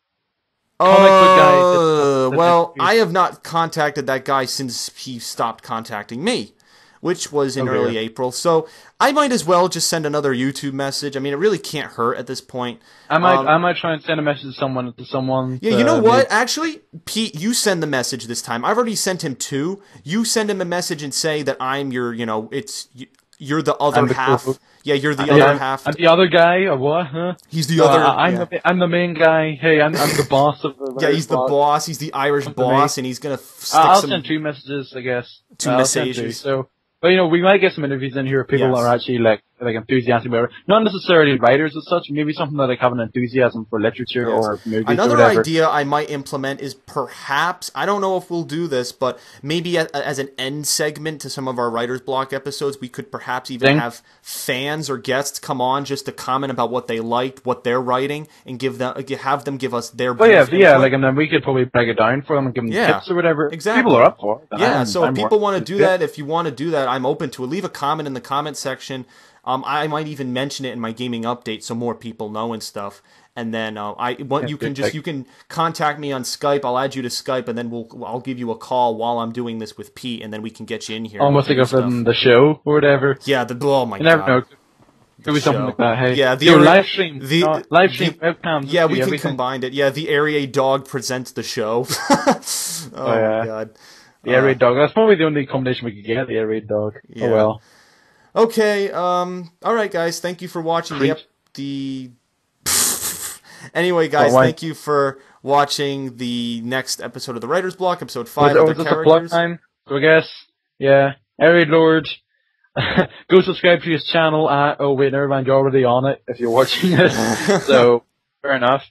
Well, I have not contacted that guy since he stopped contacting me, which was in early April. So I might as well just send another YouTube message. I mean, it really can't hurt at this point. I might try and send a message to someone. Yeah, you know what? Actually, Pete, you send the message this time. I've already sent him 2. You send him a message and say that I'm your, you're the other half. Yeah, you're the other half. I'm the other guy, or what? Huh? He's the other. I'm the main guy. Hey, I'm the boss of the. Yeah, he's the boss. He's the Irish boss, and he's gonna stick I'll send 2 messages, I guess. 2 messages. So. But we might get some interviews in here of people that are actually enthusiastic about it. Not necessarily writers as such, maybe something that have an enthusiasm for literature or movies. Another idea I might implement is perhaps, I don't know if we'll do this, but maybe as an end segment to some of our Writer's Block episodes, we could perhaps even have fans or guests come on just to comment about what they liked, what they're writing, and have them give us their and then we could probably break it down for them and give them tips or whatever. Exactly. People are up for it. Yeah, so if people want to do that, if you want to do that, I'm open to it. Leave a comment in the comment section. I might even mention it in my gaming update so more people know and stuff. And then you can contact me on Skype. I'll add you to Skype, and then I'll give you a call while I'm doing this with Pete, and then we can get you in here. Almost like from the show or whatever. Yeah, oh my god. You never know. Could be something like that. Hey, yeah, live stream webcams. Yeah, we can combine it. Yeah, the AireaidDog presents the show. My god. The AireaidDog. That's probably the only combination we could get. The AireaidDog. Yeah. Oh well. Okay. All right, guys. Thank you for watching Anyway, guys, thank you for watching the next episode of the Writer's Block, episode 5 of the characters. Plug time? So I guess, TheAireaidLord. Go subscribe to his channel at. Oh wait, never mind. You're already on it if you're watching this. So fair enough.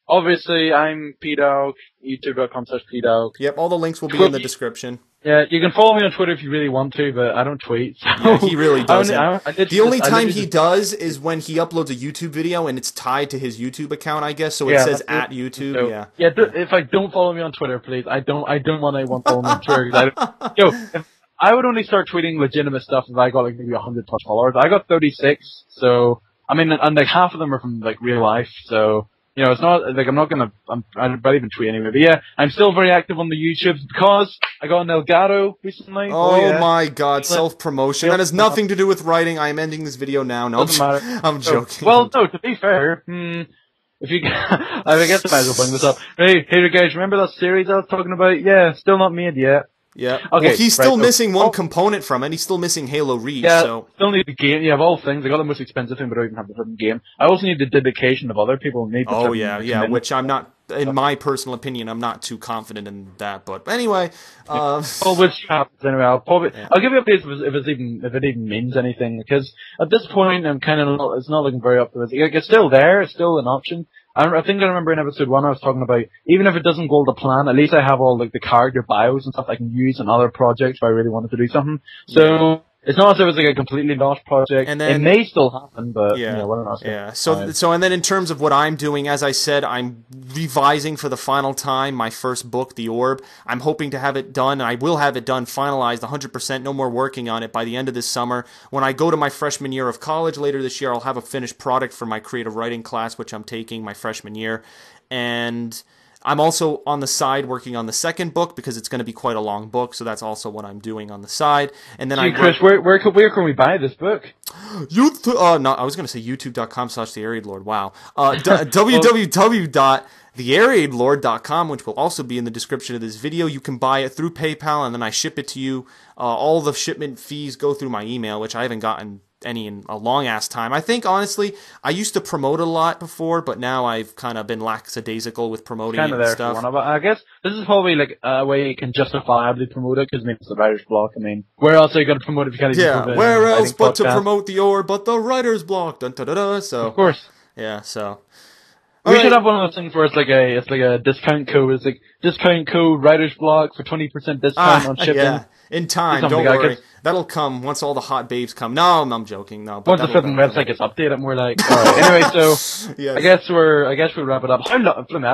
Obviously, I'm PDog, youtube.com/PDog. Yep, all the links will be in the description. Yeah, you can follow me on Twitter if you really want to, but I don't tweet. So. Yeah, he really doesn't. The only time he does is when he uploads a YouTube video and it's tied to his YouTube account, I guess, so it says at YouTube. So, yeah, if don't follow me on Twitter, please. I don't want anyone following me on Twitter. I would only start tweeting legitimate stuff if I got maybe 100 plus followers. I got 36, so I mean, and half of them are from real life, so. It's not, I'd barely even tweet anyway. But yeah, I'm still very active on the YouTube because I got an Elgato recently. Oh my god, self-promotion. That has nothing to do with writing. I am ending this video now. No, doesn't matter. I'm joking. Well, no, to be fair, if you, I guess I might as well bring this up. Hey guys, remember that series I was talking about? Yeah, still not made yet. Yeah. Okay. Well, he's still missing one component from it. He's still missing Halo Reach. Yeah. So. Still need the game. Yeah, of all things, I got the most expensive thing, but I don't even have the fucking game. I also need the dedication of other people. Which I'm not in my personal opinion, I'm not too confident in that. But anyway, which happens anyway. I'll give you updates if it even means anything, because at this point I'm kind of it's not looking very optimistic. Like, it's still there, it's still an option. I think I remember in episode 1 I was talking about, even if it doesn't go to plan, at least I have all like the character bios and stuff I can use in other projects if I really wanted to do something. So it's not as if it's like a completely lost project. And then, it may still happen, but what am I saying? Yeah. So and then in terms of what I'm doing, as I said, I'm revising for the final time my first book, The Orb. I'm hoping to have it done. I will have it done, finalized, 100%. No more working on it by the end of this summer. When I go to my freshman year of college later this year, I'll have a finished product for my creative writing class, which I'm taking my freshman year, and I'm also on the side working on the second book because it's going to be quite a long book, so that's also what I'm doing on the side. And then Chris, where can we buy this book? No, I was going to say youtube.com/TheAireaidLord. Wow. www.TheAireaidLord.com, which will also be in the description of this video. You can buy it through PayPal, and then I ship it to you. All the shipment fees go through my email, which I haven't gotten any in a long-ass time. I think, honestly, I used to promote a lot before, but now I've kind of been lackadaisical with promoting it and stuff. I guess this is probably like a way you can justifiably promote it, because it's the writer's block. I mean, where else are you going to promote it if you can't even promote it? Where else but to promote the Orb but the writer's block? Dun, dun, dun, dun, so, of course. Yeah, so... We should have one of those things where it's like a discount code. It's like discount code writer's block for 20% discount on shipping. Yeah. In time, don't worry. That'll come once all the hot babes come. No, I'm joking. No, but once the flipping website gets updated, more like. Alright, anyway, so yes. I guess we'll wrap it up. I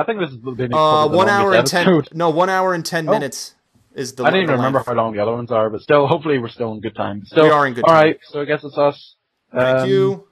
think this is maybe 1 hour and 10. No, 1 hour and 10 minutes is the. I don't even remember how long the other ones are, but still, hopefully, we're still in good time. Still, we are in good time. All right, so I guess it's us. Thank you.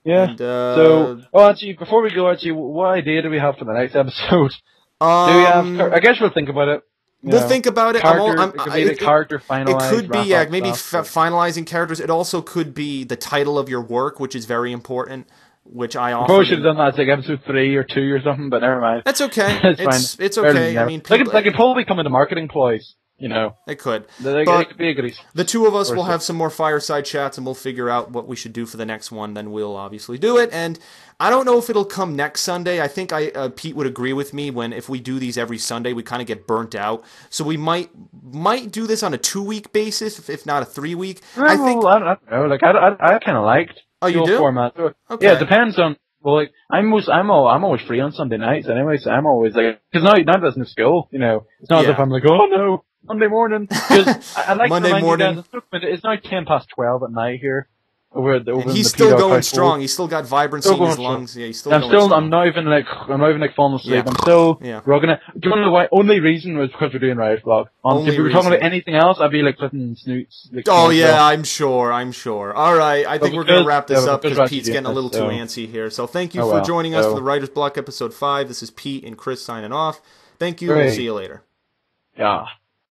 Yeah. And, actually, before we go, what idea do we have for the next episode? Do we have? I guess we'll think about it. We'll think about it. Character finalized. It could be, maybe finalizing characters. It also could be the title of your work, which is very important. Which I often probably should have done that. It's like episode 3 or 2 or something, but never mind. That's okay. It's fine. It's okay. I mean, they could probably come into marketing ploys. You know, it could. It could be a good reason. The two of us will have some more fireside chats, and we'll figure out what we should do for the next one. Then we'll obviously do it. And I don't know if it'll come next Sunday. I think Pete would agree with me if we do these every Sunday, we kind of get burnt out. So we might do this on a 2-week basis, if not a 3-week. I don't know. Like I kind of liked the format. So, okay. Yeah, it depends on. Well, like I'm always free on Sunday nights anyway, so I'm always like, because now there's no school. You know, it's not as if I'm like, oh no. Monday morning, because I like Monday to remind morning. You guys, it's now 12:10 at night here. He's still going strong. He's still got vibrancy in his lungs. Yeah, he's still going strong. I'm not even like falling asleep. I'm still rocking it. Do you want to know why? Only reason was because we're doing Writer's Block. If we were talking about anything else, I'd be like flipping snoots. Like, I'm sure. All right, I think we're gonna wrap this up because Pete's getting a little too antsy here. So thank you for joining us for the Writer's Block episode 5. This is Pete and Chris signing off. Thank you. We'll see you later. Yeah.